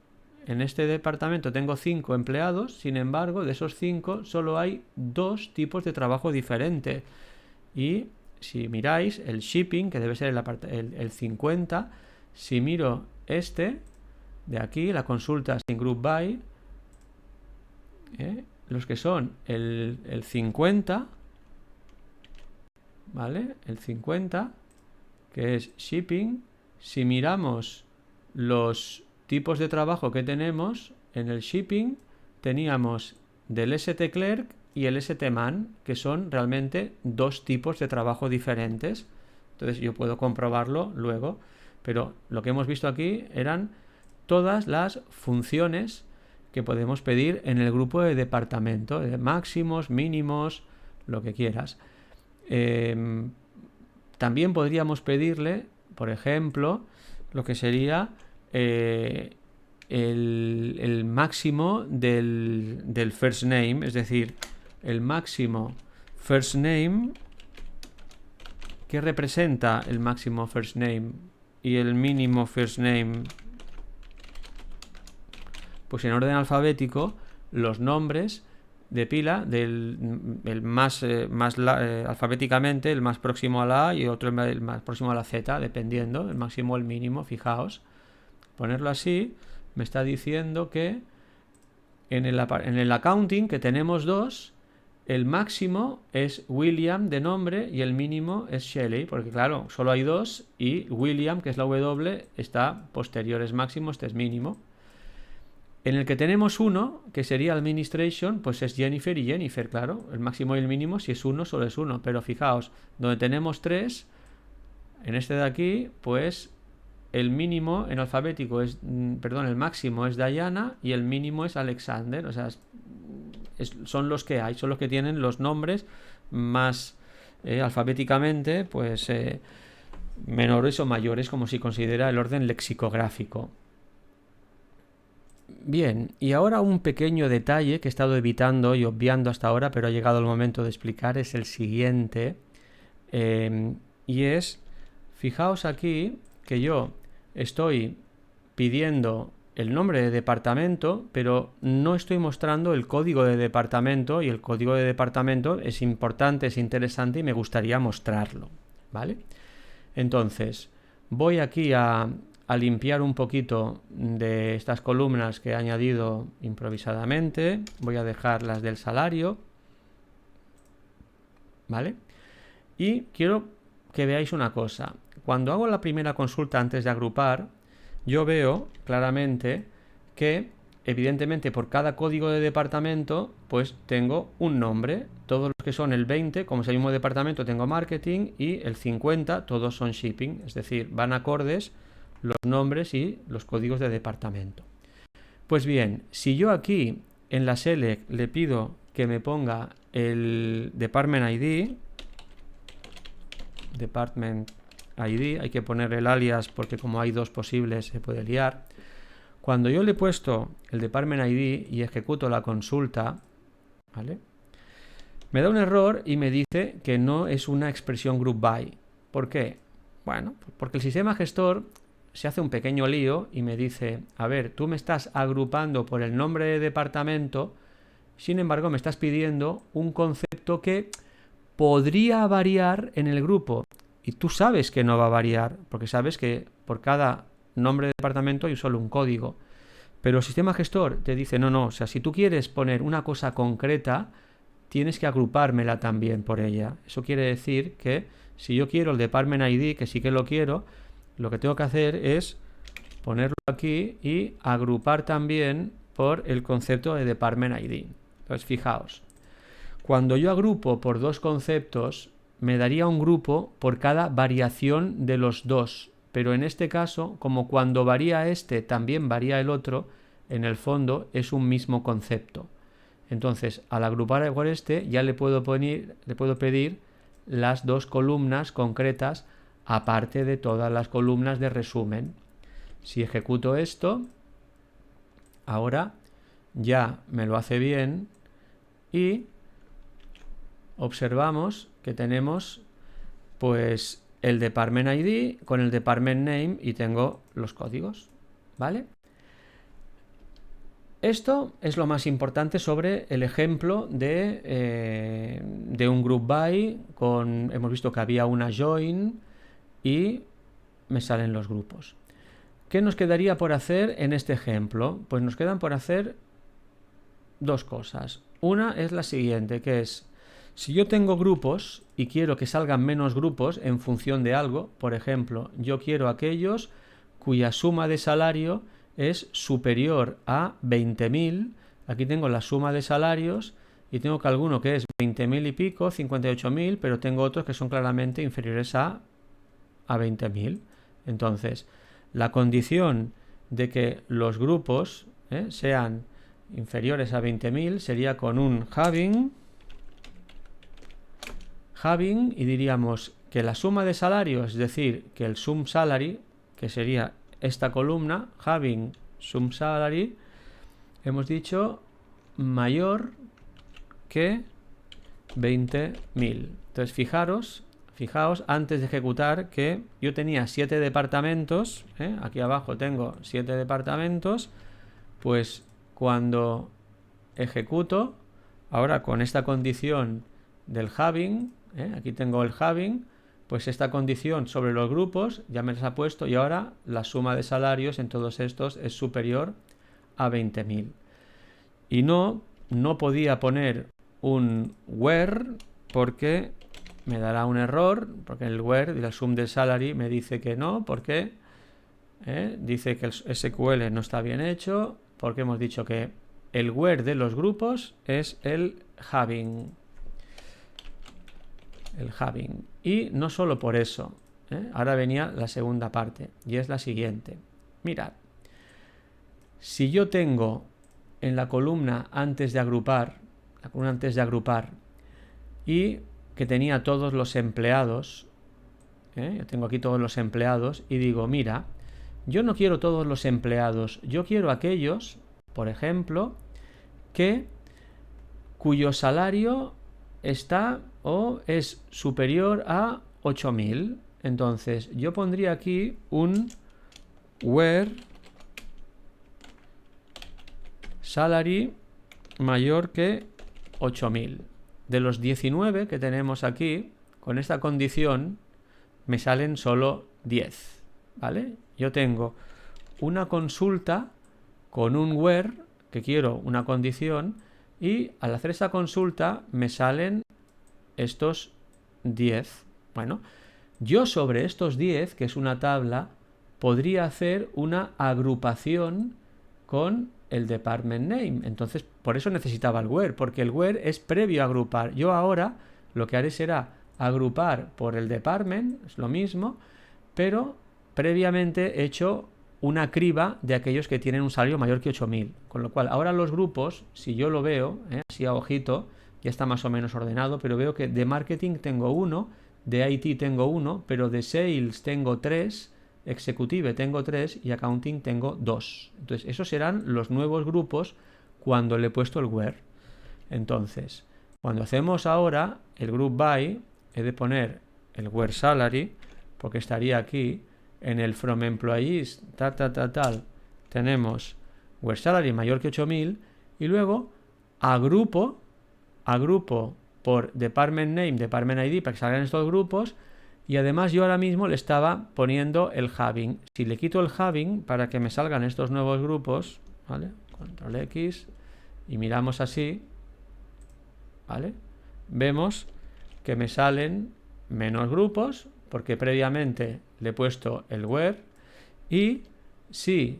en este departamento tengo 5 empleados, sin embargo, de esos 5 solo hay 2 tipos de trabajo diferentes. Y si miráis el shipping, que debe ser el 50, si miro este de aquí, la consulta sin group by, los que son el 50, ¿vale? El 50, que es shipping, si miramos los tipos de trabajo que tenemos en el shipping, teníamos del ST Clerk y el ST Man, que son realmente 2 tipos de trabajo diferentes. Entonces yo puedo comprobarlo luego, pero lo que hemos visto aquí eran todas las funciones que podemos pedir en el grupo de departamento, máximos, mínimos, lo que quieras. También podríamos pedirle, por ejemplo, lo que sería el máximo del first name, es decir, el máximo first name, que representa el máximo first name y el mínimo first name. Pues en orden alfabético, los nombres de pila el más alfabéticamente, el más próximo a la A y otro el más próximo a la Z, dependiendo, el máximo o el mínimo, fijaos. Ponerlo así me está diciendo que en el accounting, que tenemos 2, el máximo es William de nombre y el mínimo es Shelley, porque claro, solo hay 2 y William, que es la W, está posterior, es máximo, este es mínimo. En el que tenemos 1, que sería Administration, pues es Jennifer y Jennifer, claro. El máximo y el mínimo, si es 1, solo es 1. Pero fijaos, donde tenemos 3, en este de aquí, pues el mínimo en alfabético es, el máximo es Diana y el mínimo es Alexander. O sea, son los que hay, son los que tienen los nombres más alfabéticamente, pues menores o mayores, como se considera el orden lexicográfico. Bien, y ahora un pequeño detalle que he estado evitando y obviando hasta ahora, pero ha llegado el momento de explicar, es el siguiente. Y es, fijaos aquí que yo estoy pidiendo el nombre de departamento, pero no estoy mostrando el código de departamento, y el código de departamento es importante, es interesante y me gustaría mostrarlo, ¿vale? Entonces, voy aquí a limpiar un poquito de estas columnas que he añadido improvisadamente. Voy a dejar las del salario, ¿vale? Y quiero que veáis una cosa. Cuando hago la primera consulta antes de agrupar, yo veo claramente que evidentemente por cada código de departamento pues tengo un nombre. Todos los que son el 20, como es el mismo departamento, tengo marketing, y el 50 todos son shipping, es decir, van acordes los nombres y los códigos de departamento. Pues bien, si yo aquí en la select le pido que me ponga el department ID, hay que poner el alias porque como hay 2 posibles se puede liar. Cuando yo le he puesto el department ID y ejecuto la consulta, ¿vale?, me da un error y me dice que no es una expresión group by. ¿Por qué? Bueno, porque el sistema gestor se hace un pequeño lío y me dice, a ver, tú me estás agrupando por el nombre de departamento, sin embargo me estás pidiendo un concepto que podría variar en el grupo. Y tú sabes que no va a variar, porque sabes que por cada nombre de departamento hay solo un código. Pero el sistema gestor te dice, no, o sea, si tú quieres poner una cosa concreta, tienes que agrupármela también por ella. Eso quiere decir que si yo quiero el department ID, que sí que lo quiero, lo que tengo que hacer es ponerlo aquí y agrupar también por el concepto de department ID. Entonces, fijaos, cuando yo agrupo por 2 conceptos, me daría un grupo por cada variación de los 2. Pero en este caso, como cuando varía este, también varía el otro, en el fondo es un mismo concepto. Entonces, al agrupar por este, ya le puedo pedir las 2 columnas concretas, aparte de todas las columnas de resumen. Si ejecuto esto, ahora ya me lo hace bien y observamos que tenemos pues el department ID con el department name y tengo los códigos, ¿vale? Esto es lo más importante sobre el ejemplo de un group by. Hemos visto que había una join y me salen los grupos. ¿Qué nos quedaría por hacer en este ejemplo? Pues nos quedan por hacer dos cosas. Una es la siguiente, que es, si yo tengo grupos y quiero que salgan menos grupos en función de algo, por ejemplo, yo quiero aquellos cuya suma de salario es superior a 20.000, aquí tengo la suma de salarios y tengo que alguno que es 20.000 y pico, 58.000, pero tengo otros que son claramente inferiores a 20.000. Entonces, la condición de que los grupos sean inferiores a 20.000 sería con un having y diríamos que la suma de salarios, es decir, que el sum salary, que sería esta columna, having sum salary, hemos dicho mayor que 20.000. Entonces fijaos antes de ejecutar que yo tenía 7 departamentos, aquí abajo tengo 7 departamentos, pues cuando ejecuto, ahora con esta condición del having, aquí tengo el having, pues esta condición sobre los grupos ya me las ha puesto y ahora la suma de salarios en todos estos es superior a 20.000. Y no podía poner un where porque me dará un error, porque el where de la sum del salary me dice que no, porque dice que el SQL no está bien hecho, porque hemos dicho que el where de los grupos es el having. Y no solo por eso, ahora venía la segunda parte y es la siguiente. Mirad, si yo tengo en la columna antes de agrupar, y que tenía todos los empleados, yo tengo aquí todos los empleados y digo, mira, yo no quiero todos los empleados, yo quiero aquellos, por ejemplo, cuyo salario está o es superior a 8.000. Entonces yo pondría aquí un where salary mayor que 8.000. De los 19 que tenemos aquí, con esta condición me salen solo 10, ¿vale? Yo tengo una consulta con un where, que quiero una condición, y al hacer esa consulta me salen estos 10. Bueno, yo sobre estos 10, que es una tabla, podría hacer una agrupación con el department name. Entonces, por eso necesitaba el where, porque el where es previo a agrupar. Yo ahora lo que haré será agrupar por el department, es lo mismo, pero previamente he hecho una criba de aquellos que tienen un salario mayor que 8.000. Con lo cual, ahora los grupos, si yo lo veo, así a ojito, ya está más o menos ordenado, pero veo que de marketing tengo 1, de IT tengo 1, pero de sales tengo 3, executive tengo 3 y accounting tengo 2. Entonces, esos serán los nuevos grupos cuando le he puesto el where. Entonces, cuando hacemos ahora el group by, he de poner el where salary, porque estaría aquí en el from employees, tal, tenemos where salary mayor que 8.000 y luego agrupo por department name, department ID para que salgan estos grupos y además yo ahora mismo le estaba poniendo el having. Si le quito el having para que me salgan estos nuevos grupos, ¿vale? Control X y miramos así, ¿vale? Vemos que me salen menos grupos porque previamente le he puesto el where y si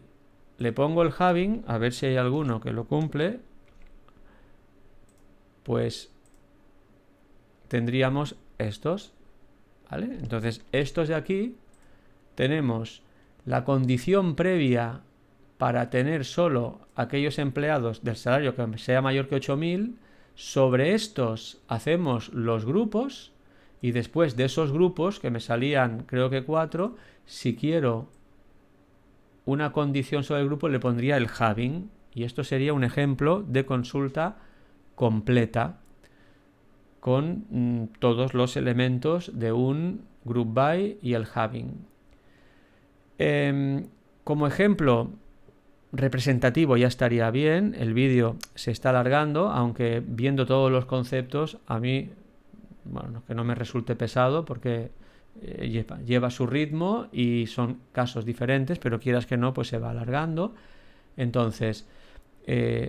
le pongo el having, a ver si hay alguno que lo cumple, pues tendríamos estos, ¿vale? Entonces estos de aquí tenemos la condición previa para tener solo aquellos empleados del salario que sea mayor que 8.000, sobre estos hacemos los grupos y después de esos grupos, que me salían creo que 4, si quiero una condición sobre el grupo le pondría el having y esto sería un ejemplo de consulta completa con todos los elementos de un group by y el having. Como ejemplo representativo ya estaría bien. El vídeo se está alargando, aunque viendo todos los conceptos a mí, bueno, que no me resulte pesado porque lleva su ritmo y son casos diferentes, pero quieras que no, pues se va alargando. Entonces,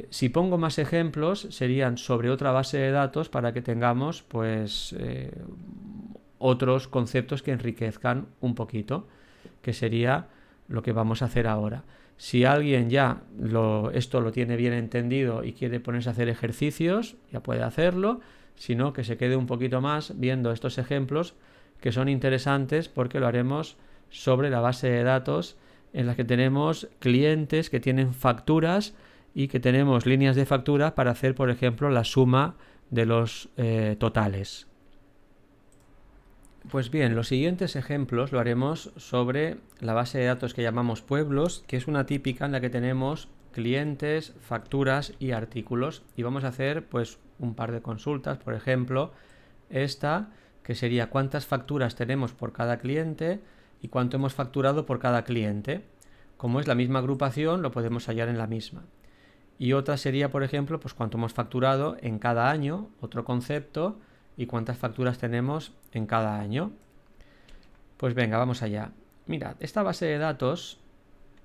si pongo más ejemplos, serían sobre otra base de datos para que tengamos pues otros conceptos que enriquezcan un poquito, que sería lo que vamos a hacer ahora. Si alguien ya esto lo tiene bien entendido y quiere ponerse a hacer ejercicios, ya puede hacerlo, sino que se quede un poquito más viendo estos ejemplos que son interesantes porque lo haremos sobre la base de datos en la que tenemos clientes que tienen facturas y que tenemos líneas de factura para hacer, por ejemplo, la suma de los totales. Pues bien, los siguientes ejemplos lo haremos sobre la base de datos que llamamos pueblos, que es una típica en la que tenemos clientes, facturas y artículos. Y vamos a hacer pues un par de consultas, por ejemplo, esta que sería cuántas facturas tenemos por cada cliente y cuánto hemos facturado por cada cliente. Como es la misma agrupación, lo podemos hallar en la misma. Y otra sería, por ejemplo, pues cuánto hemos facturado en cada año, otro concepto, y cuántas facturas tenemos en cada año. Pues venga, vamos allá. Mirad, esta base de datos,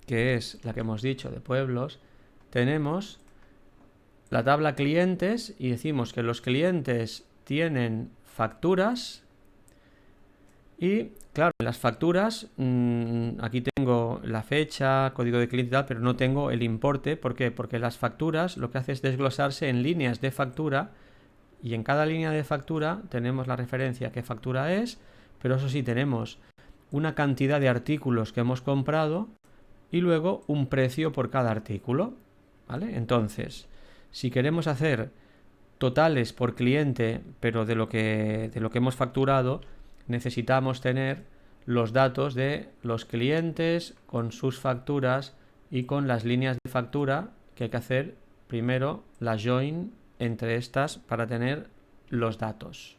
que es la que hemos dicho de pueblos, tenemos la tabla clientes y decimos que los clientes tienen facturas y claro, en las facturas aquí tengo la fecha, código de cliente y tal, pero no tengo el importe. ¿Por qué? Porque las facturas lo que hace es desglosarse en líneas de factura y en cada línea de factura tenemos la referencia qué factura es, pero eso sí tenemos una cantidad de artículos que hemos comprado y luego un precio por cada artículo, ¿vale? Entonces, si queremos hacer totales por cliente, pero de lo que hemos facturado, necesitamos tener los datos de los clientes con sus facturas y con las líneas de factura, que hay que hacer primero la join entre estas para tener los datos.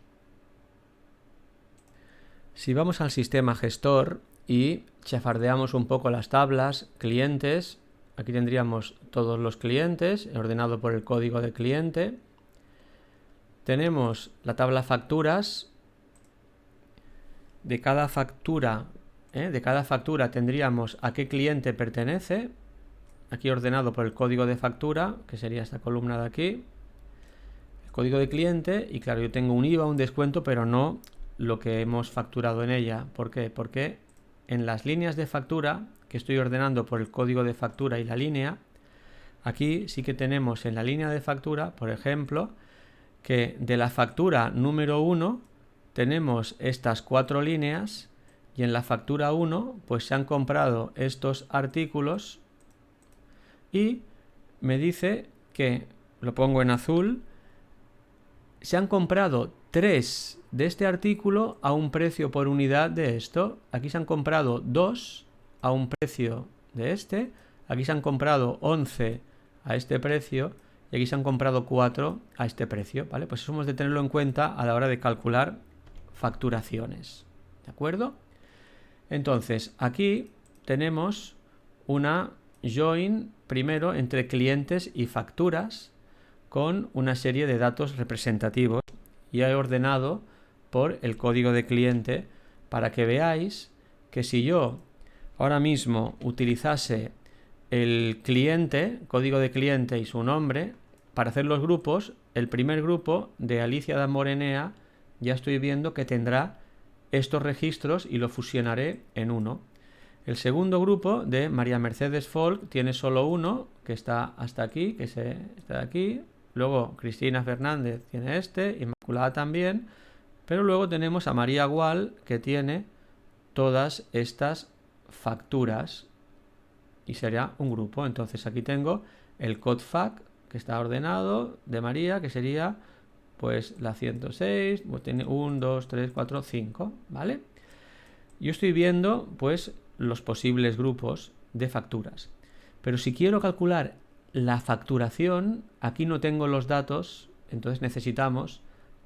Si vamos al sistema gestor y chafardeamos un poco las tablas clientes, aquí tendríamos todos los clientes ordenado por el código de cliente. Tenemos la tabla facturas. De cada factura tendríamos a qué cliente pertenece, aquí ordenado por el código de factura, que sería esta columna de aquí, el código de cliente, y claro, yo tengo un IVA, un descuento, pero no lo que hemos facturado en ella. ¿Por qué? Porque en las líneas de factura, que estoy ordenando por el código de factura y la línea, aquí sí que tenemos en la línea de factura, por ejemplo, que de la factura número 1 tenemos estas 4 líneas y en la factura 1 pues se han comprado estos artículos y me dice que, lo pongo en azul, se han comprado 3 de este artículo a un precio por unidad de esto. Aquí se han comprado 2 a un precio de este, aquí se han comprado 11 a este precio y aquí se han comprado 4 a este precio, ¿vale? Pues eso hemos de tenerlo en cuenta a la hora de calcular facturaciones, ¿de acuerdo? Entonces, aquí tenemos una join primero entre clientes y facturas con una serie de datos representativos y he ordenado por el código de cliente para que veáis que si yo ahora mismo utilizase el cliente, código de cliente y su nombre, para hacer los grupos, el primer grupo de Alicia Damborenea ya estoy viendo que tendrá estos registros y lo fusionaré en uno. El segundo grupo de María Mercedes Folk tiene solo uno, que está hasta aquí, que está de aquí. Luego Cristina Fernández tiene este, Inmaculada también. Pero luego tenemos a María Gual, que tiene todas estas facturas y será un grupo. Entonces aquí tengo el CODFAC, que está ordenado, de María, que sería pues la 106, pues tiene 1, 2, 3, 4, 5, ¿vale? Yo estoy viendo pues los posibles grupos de facturas. Pero si quiero calcular la facturación, aquí no tengo los datos, entonces necesitamos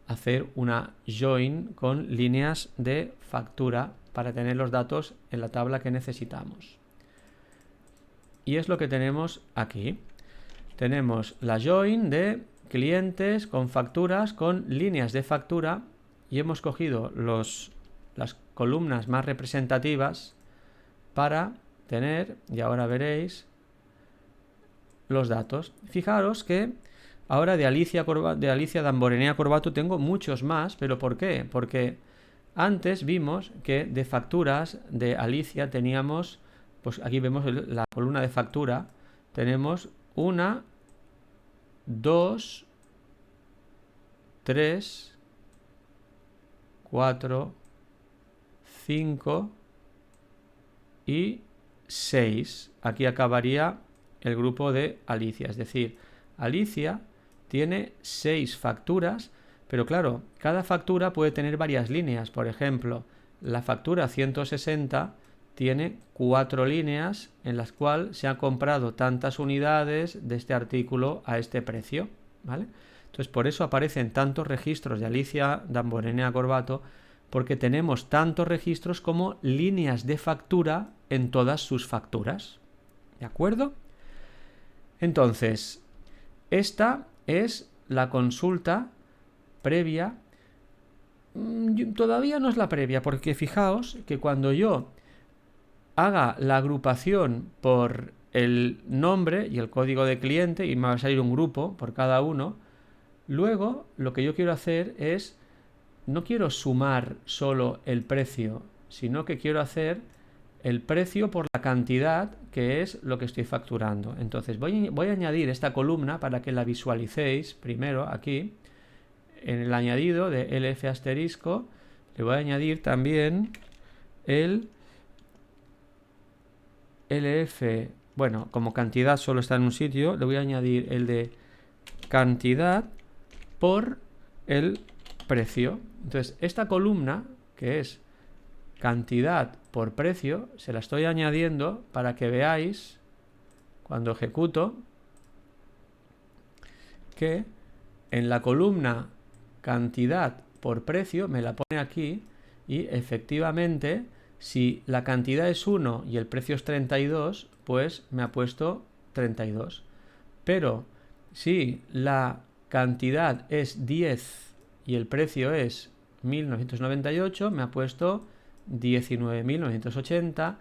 hacer una join con líneas de factura para tener los datos en la tabla que necesitamos. y es lo que tenemos aquí. Tenemos la join de clientes con facturas, con líneas de factura, y hemos cogido las columnas más representativas para tener, y ahora veréis, los datos. Fijaros que ahora de Alicia Damborenea Corbato tengo muchos más, pero ¿por qué? Porque antes vimos que de facturas de Alicia teníamos, pues aquí vemos la columna de factura, tenemos 1, 2, 3, 4, 5 y 6. Aquí acabaría el grupo de Alicia, es decir, Alicia tiene 6 facturas, pero claro, cada factura puede tener varias líneas. Por ejemplo, la factura 160 tiene 4 líneas en las cuales se han comprado tantas unidades de este artículo a este precio, ¿vale? Entonces, por eso aparecen tantos registros de Alicia Damborenea Corbato, porque tenemos tantos registros como líneas de factura en todas sus facturas. ¿De acuerdo? Entonces, esta es la consulta previa. Todavía no es la previa, porque fijaos que cuando yo haga la agrupación por el nombre y el código de cliente, y me va a salir un grupo por cada uno, luego lo que yo quiero hacer es, no quiero sumar solo el precio, sino que quiero hacer el precio por la cantidad, que es lo que estoy facturando. Entonces voy a añadir esta columna para que la visualicéis primero aquí. En el añadido de LF asterisco le voy a añadir también el LF, bueno, como cantidad solo está en un sitio, le voy a añadir el de cantidad por el precio. Entonces esta columna, que es cantidad por precio, se la estoy añadiendo para que veáis cuando ejecuto que en la columna cantidad por precio me la pone aquí, y efectivamente si la cantidad es 1 y el precio es 32, pues me ha puesto 32. Pero si la cantidad es 10 y el precio es 1998, me ha puesto 19.980,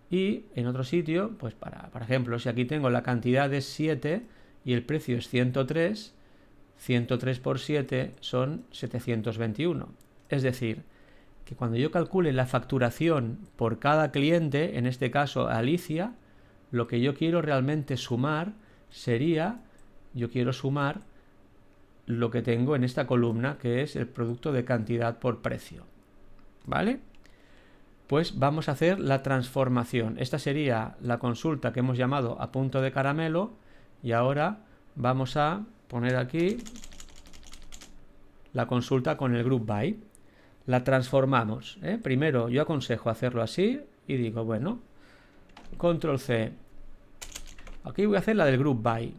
y en otro sitio, pues por ejemplo, si aquí tengo la cantidad es 7 y el precio es 103, 103 por 7 son 721. Es decir, que cuando yo calcule la facturación por cada cliente, en este caso Alicia, lo que yo quiero realmente sumar sería, yo quiero sumar lo que tengo en esta columna, que es el producto de cantidad por precio. ¿Vale? Pues vamos a hacer la transformación. Esta sería la consulta que hemos llamado a punto de caramelo, y ahora vamos a poner aquí la consulta con el group by. La transformamos, ¿eh? Primero yo aconsejo hacerlo así y digo, bueno, control C. Aquí voy a hacer la del group by.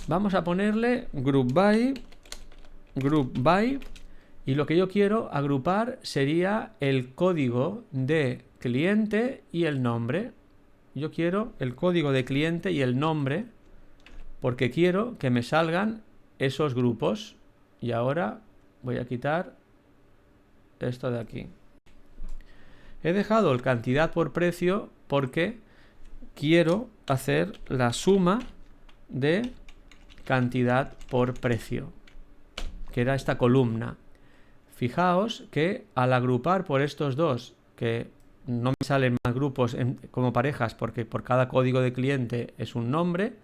Vamos a ponerle group by, y lo que yo quiero agrupar sería el código de cliente y el nombre. Yo quiero el código de cliente y el nombre porque quiero que me salgan esos grupos. Y ahora voy a quitar esto de aquí. He dejado el cantidad por precio porque quiero hacer la suma de cantidad por precio, que era esta columna. Fijaos que al agrupar por estos dos, que no me salen más grupos como parejas porque por cada código de cliente es un nombre,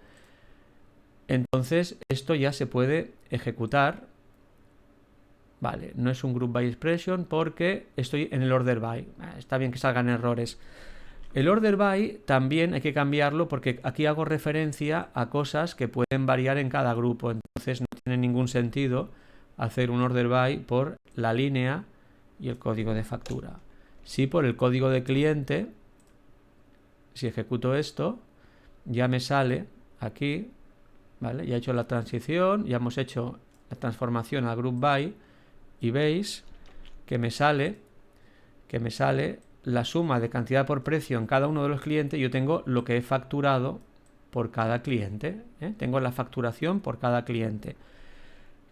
entonces esto ya se puede ejecutar. Vale, no es un group by expression porque estoy en el order by. Está bien que salgan errores. El order by también hay que cambiarlo porque aquí hago referencia a cosas que pueden variar en cada grupo. Entonces no tiene ningún sentido hacer un order by por la línea y el código de factura. Sí, por el código de cliente, si ejecuto esto, ya me sale aquí, ¿vale? Ya he hecho la transición, ya hemos hecho la transformación al group by, y veis que me sale la suma de cantidad por precio en cada uno de los clientes, yo tengo lo que he facturado por cada cliente, ¿eh? Tengo la facturación por cada cliente.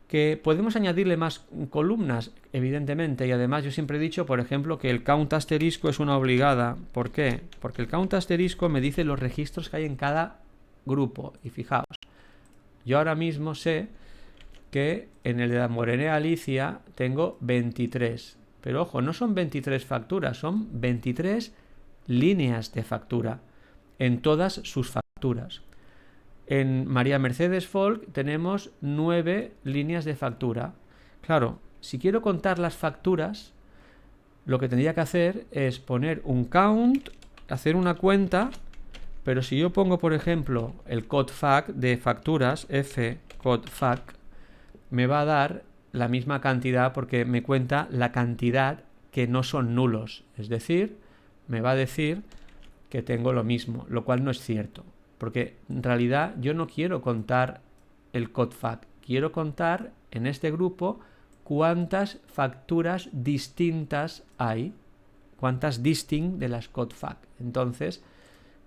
Que podemos añadirle más columnas, evidentemente, y además yo siempre he dicho, por ejemplo, que el count asterisco es una obligada. ¿Por qué? Porque el count asterisco me dice los registros que hay en cada grupo. Y fijaos, yo ahora mismo sé que en el de Damborenea Alicia tengo 23. Pero ojo, no son 23 facturas, son 23 líneas de factura en todas sus facturas. En María Mercedes Folk tenemos 9 líneas de factura. Claro, si quiero contar las facturas, lo que tendría que hacer es poner un count, hacer una cuenta, pero si yo pongo, por ejemplo, el codfac de facturas, fcodfac, me va a dar la misma cantidad porque me cuenta la cantidad que no son nulos. Es decir, me va a decir que tengo lo mismo, lo cual no es cierto. Porque en realidad yo no quiero contar el codfac, quiero contar en este grupo cuántas facturas distintas hay, cuántas distinct de las codfac. Entonces,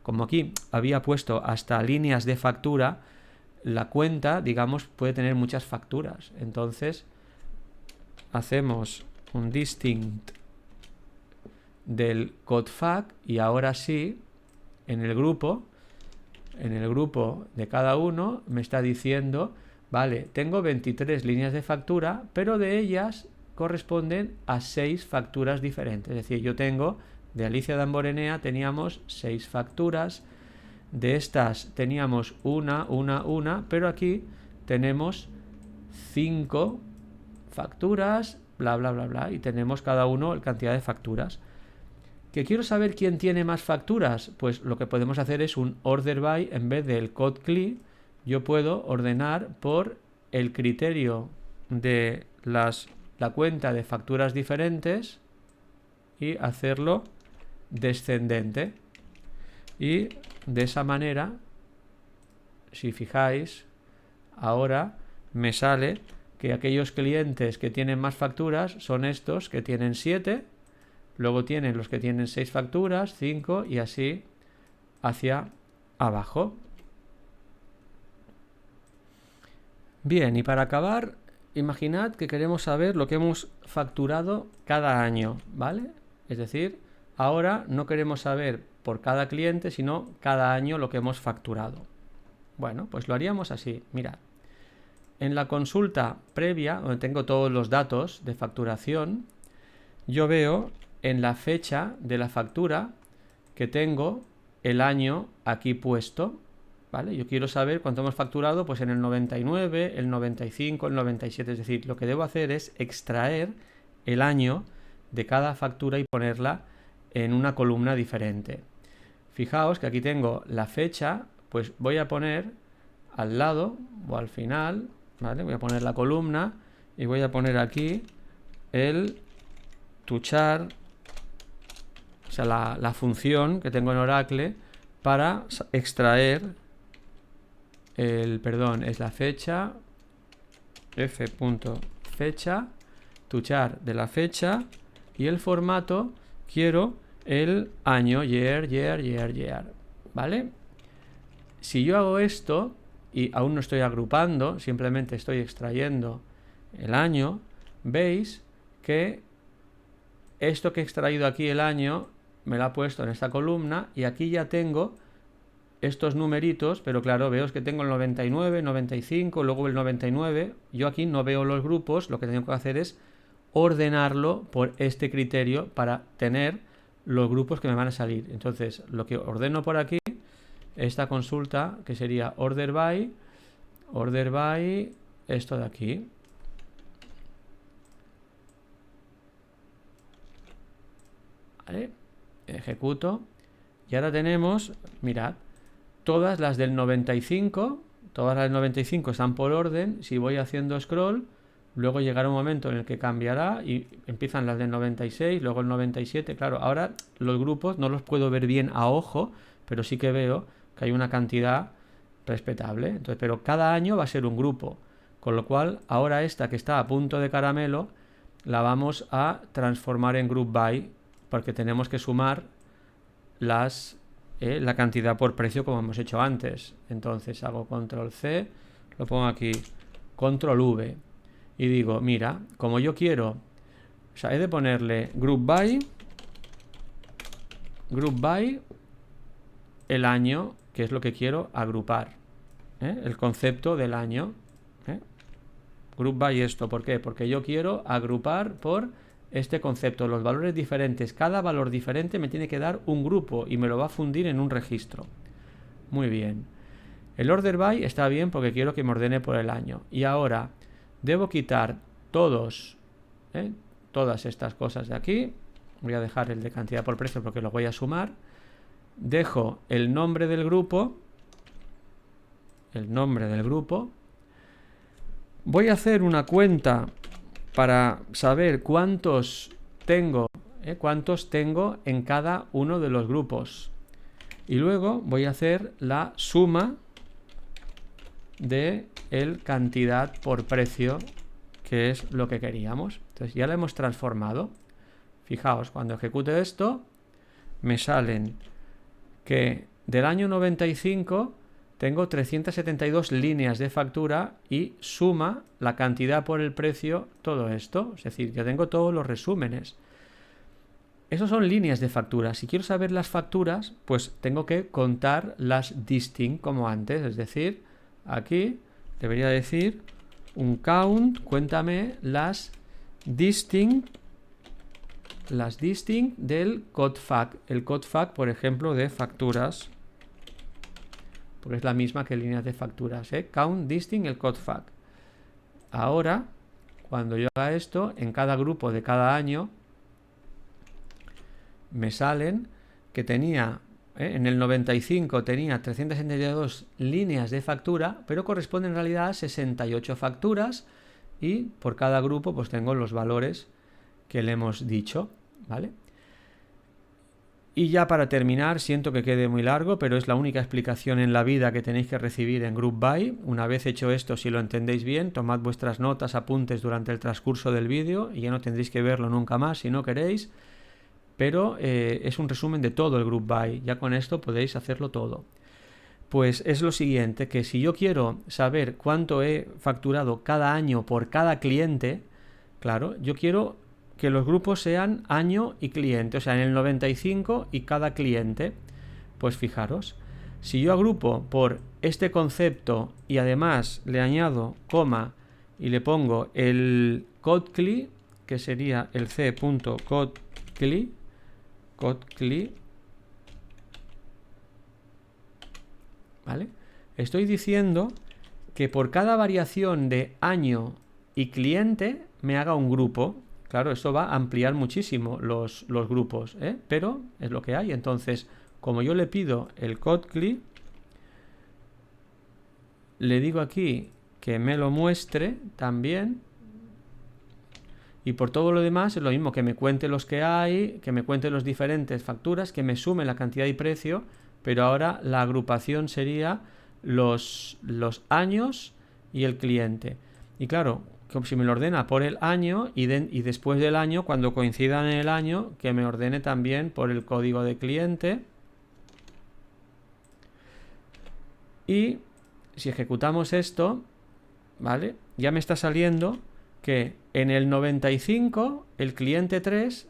como aquí había puesto hasta líneas de factura, la cuenta, digamos, puede tener muchas facturas. Entonces, hacemos un distinct del codfac y ahora sí, en el grupo de cada uno me está diciendo, vale, tengo 23 líneas de factura, pero de ellas corresponden a 6 facturas diferentes. Es decir, yo tengo, de Alicia Damborenea teníamos 6 facturas, de estas teníamos una, pero aquí tenemos 5 facturas, bla, bla, bla, bla, y tenemos cada uno la cantidad de facturas. ¿Que quiero saber quién tiene más facturas? Pues lo que podemos hacer es un order by, en vez del code cli, yo puedo ordenar por el criterio de la cuenta de facturas diferentes y hacerlo descendente. Y de esa manera, si fijáis, ahora me sale que aquellos clientes que tienen más facturas son estos que tienen 7, luego tienen los que tienen 6 facturas, 5 y así hacia abajo. Bien, y para acabar, imaginad que queremos saber lo que hemos facturado cada año, ¿vale? Es decir, ahora no queremos saber por cada cliente, sino cada año lo que hemos facturado. Bueno, pues lo haríamos así, mirad. En la consulta previa, donde tengo todos los datos de facturación, yo veo en la fecha de la factura que tengo el año aquí puesto, ¿vale? Yo quiero saber cuánto hemos facturado, pues en el 99, el 95, el 97, es decir, lo que debo hacer es extraer el año de cada factura y ponerla en una columna diferente. Fijaos que aquí tengo la fecha, pues voy a poner al lado o al final, ¿vale? Voy a poner la columna y voy a poner aquí el toChart, o sea, la función que tengo en Oracle para extraer es la fecha, f.fecha, toChart de la fecha, y el formato quiero el año, year, ¿vale? Si yo hago esto y aún no estoy agrupando, simplemente estoy extrayendo el año, veis que esto que he extraído aquí el año me lo ha puesto en esta columna y aquí ya tengo estos numeritos, pero claro, veo que tengo el 99, 95, luego el 99. Yo aquí no veo los grupos, lo que tengo que hacer es ordenarlo por este criterio para tener los grupos que me van a salir. Entonces, lo que ordeno por aquí, esta consulta, que sería order by, esto de aquí. ¿Vale? Ejecuto. Y ahora tenemos, mirad, todas las del 95, están por orden. Si voy haciendo scroll, luego llegará un momento en el que cambiará y empiezan las del 96, luego el 97. Claro, ahora los grupos no los puedo ver bien a ojo, pero sí que veo que hay una cantidad respetable. Entonces, pero cada año va a ser un grupo, con lo cual ahora esta que está a punto de caramelo la vamos a transformar en group by porque tenemos que sumar la cantidad por precio como hemos hecho antes. Entonces hago control C, lo pongo aquí, control V, y digo, mira, como yo quiero, o sea, he de ponerle group by el año, que es lo que quiero agrupar, el concepto del año. Group by esto, ¿por qué? Porque yo quiero agrupar por este concepto, los valores diferentes. Cada valor diferente me tiene que dar un grupo y me lo va a fundir en un registro. Muy bien. El order by está bien porque quiero que me ordene por el año. Y ahora debo quitar todas estas cosas de aquí. Voy a dejar el de cantidad por precio porque lo voy a sumar. Dejo el nombre del grupo. Voy a hacer una cuenta para saber cuántos tengo en cada uno de los grupos. Y luego voy a hacer la suma de el cantidad por precio, que es lo que queríamos. Entonces ya lo hemos transformado. Fijaos, cuando ejecute esto, me salen que del año 95 tengo 372 líneas de factura y suma la cantidad por el precio, todo esto. Es decir, yo tengo todos los resúmenes. Esos son líneas de factura. Si quiero saber las facturas, pues tengo que contar las distinct como antes. Es decir, aquí debería decir un count, cuéntame las distinct del code fac. El code fac, por ejemplo, de facturas, porque es la misma que líneas de facturas, count, distinct, el code fac. Ahora, cuando yo haga esto, en cada grupo de cada año, me salen que tenía, en el 95 tenía 362 líneas de factura, pero corresponden en realidad a 68 facturas y por cada grupo pues tengo los valores que le hemos dicho, ¿vale? Y ya para terminar, siento que quede muy largo, pero es la única explicación en la vida que tenéis que recibir en Group By. Una vez hecho esto, si lo entendéis bien, tomad vuestras notas, apuntes durante el transcurso del vídeo y ya no tendréis que verlo nunca más si no queréis. Pero es un resumen de todo el Group By. Ya con esto podéis hacerlo todo. Pues es lo siguiente, que si yo quiero saber cuánto he facturado cada año por cada cliente, claro, yo quiero que los grupos sean año y cliente, o sea, en el 95 y cada cliente. Pues fijaros, si yo agrupo por este concepto y además le añado coma y le pongo el codecli, que sería el c.codecli, ¿vale? Estoy diciendo que por cada variación de año y cliente me haga un grupo. Claro, esto va a ampliar muchísimo los grupos, pero es lo que hay. Entonces, como yo le pido el codecli, le digo aquí que me lo muestre también. Y por todo lo demás es lo mismo, que me cuente los que hay, que me cuente las diferentes facturas, que me sume la cantidad y precio, pero ahora la agrupación sería los años y el cliente. Y claro, como si me lo ordena por el año y después del año, cuando coincidan en el año, que me ordene también por el código de cliente. Y si ejecutamos esto, ¿vale? Ya me está saliendo que en el 95 el cliente 3,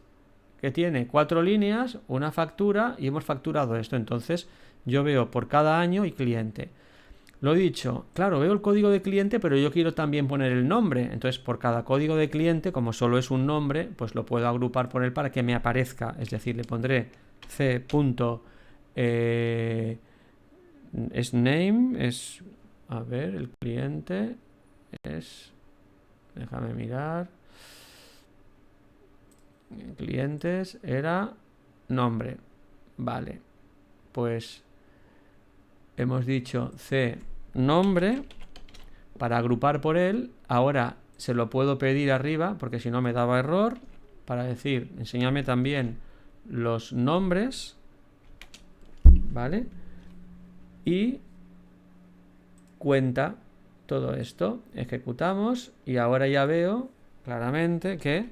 que tiene 4 líneas, una factura y hemos facturado esto. Entonces yo veo por cada año y cliente. Lo dicho, claro, veo el código de cliente, pero yo quiero también poner el nombre. Entonces, por cada código de cliente, como solo es un nombre, pues lo puedo agrupar por él para que me aparezca. Es decir, le pondré c. Es name, es... A ver, el cliente es... Déjame mirar. Clientes era nombre. Vale. Pues hemos dicho c nombre para agrupar por él. Ahora se lo puedo pedir arriba porque si no me daba error. Para decir, enséñame también los nombres. ¿Vale? Y cuenta todo esto. Ejecutamos y ahora ya veo claramente que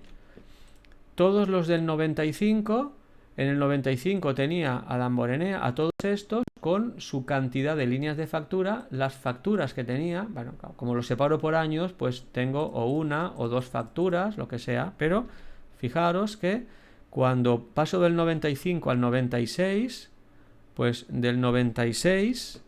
todos los del 95 En el 95 tenía a Damborenea, a todos estos, con su cantidad de líneas de factura, las facturas que tenía, bueno, como los separo por años, pues tengo o una o dos facturas, lo que sea, pero fijaros que cuando paso del 95 al 96, pues del 96,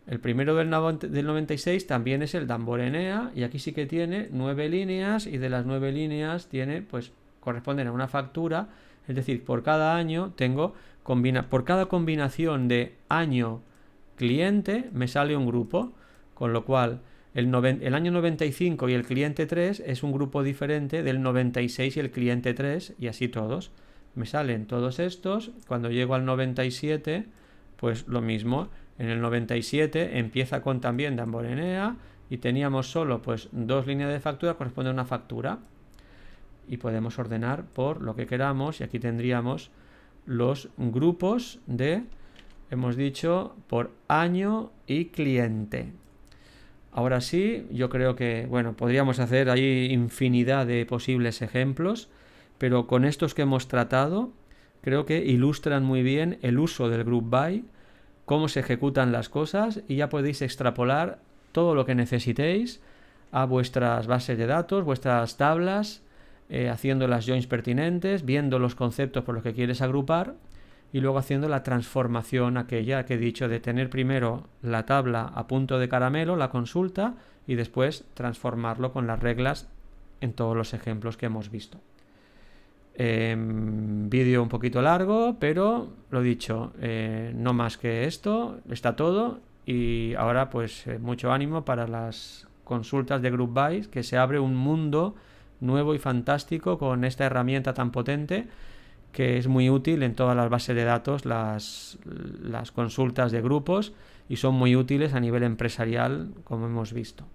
el primero del 96 también es el Damborenea, y aquí sí que tiene 9 líneas, y de las 9 líneas tiene, pues corresponden a una factura. Es decir, por cada año tengo, por cada combinación de año-cliente me sale un grupo, con lo cual el año 95 y el cliente 3 es un grupo diferente del 96 y el cliente 3, y así todos. Me salen todos estos. Cuando llego al 97, pues lo mismo. En el 97 empieza con también Damborenea, y teníamos solo pues 2 líneas de factura, corresponde a una factura. Y podemos ordenar por lo que queramos, y aquí tendríamos los grupos de, hemos dicho, por año y cliente. Ahora sí, yo creo que, bueno, podríamos hacer ahí infinidad de posibles ejemplos, pero con estos que hemos tratado, creo que ilustran muy bien el uso del Group By, cómo se ejecutan las cosas, y ya podéis extrapolar todo lo que necesitéis a vuestras bases de datos, vuestras tablas, haciendo las joins pertinentes, viendo los conceptos por los que quieres agrupar, y luego haciendo la transformación aquella que he dicho, de tener primero la tabla a punto de caramelo, la consulta, y después transformarlo con las reglas en todos los ejemplos que hemos visto. Vídeo un poquito largo, pero lo dicho, no más que esto, está todo. Y ahora pues mucho ánimo para las consultas de Group By, que se abre un mundo nuevo y fantástico con esta herramienta tan potente, que es muy útil en todas las bases de datos, las consultas de grupos, y son muy útiles a nivel empresarial, como hemos visto.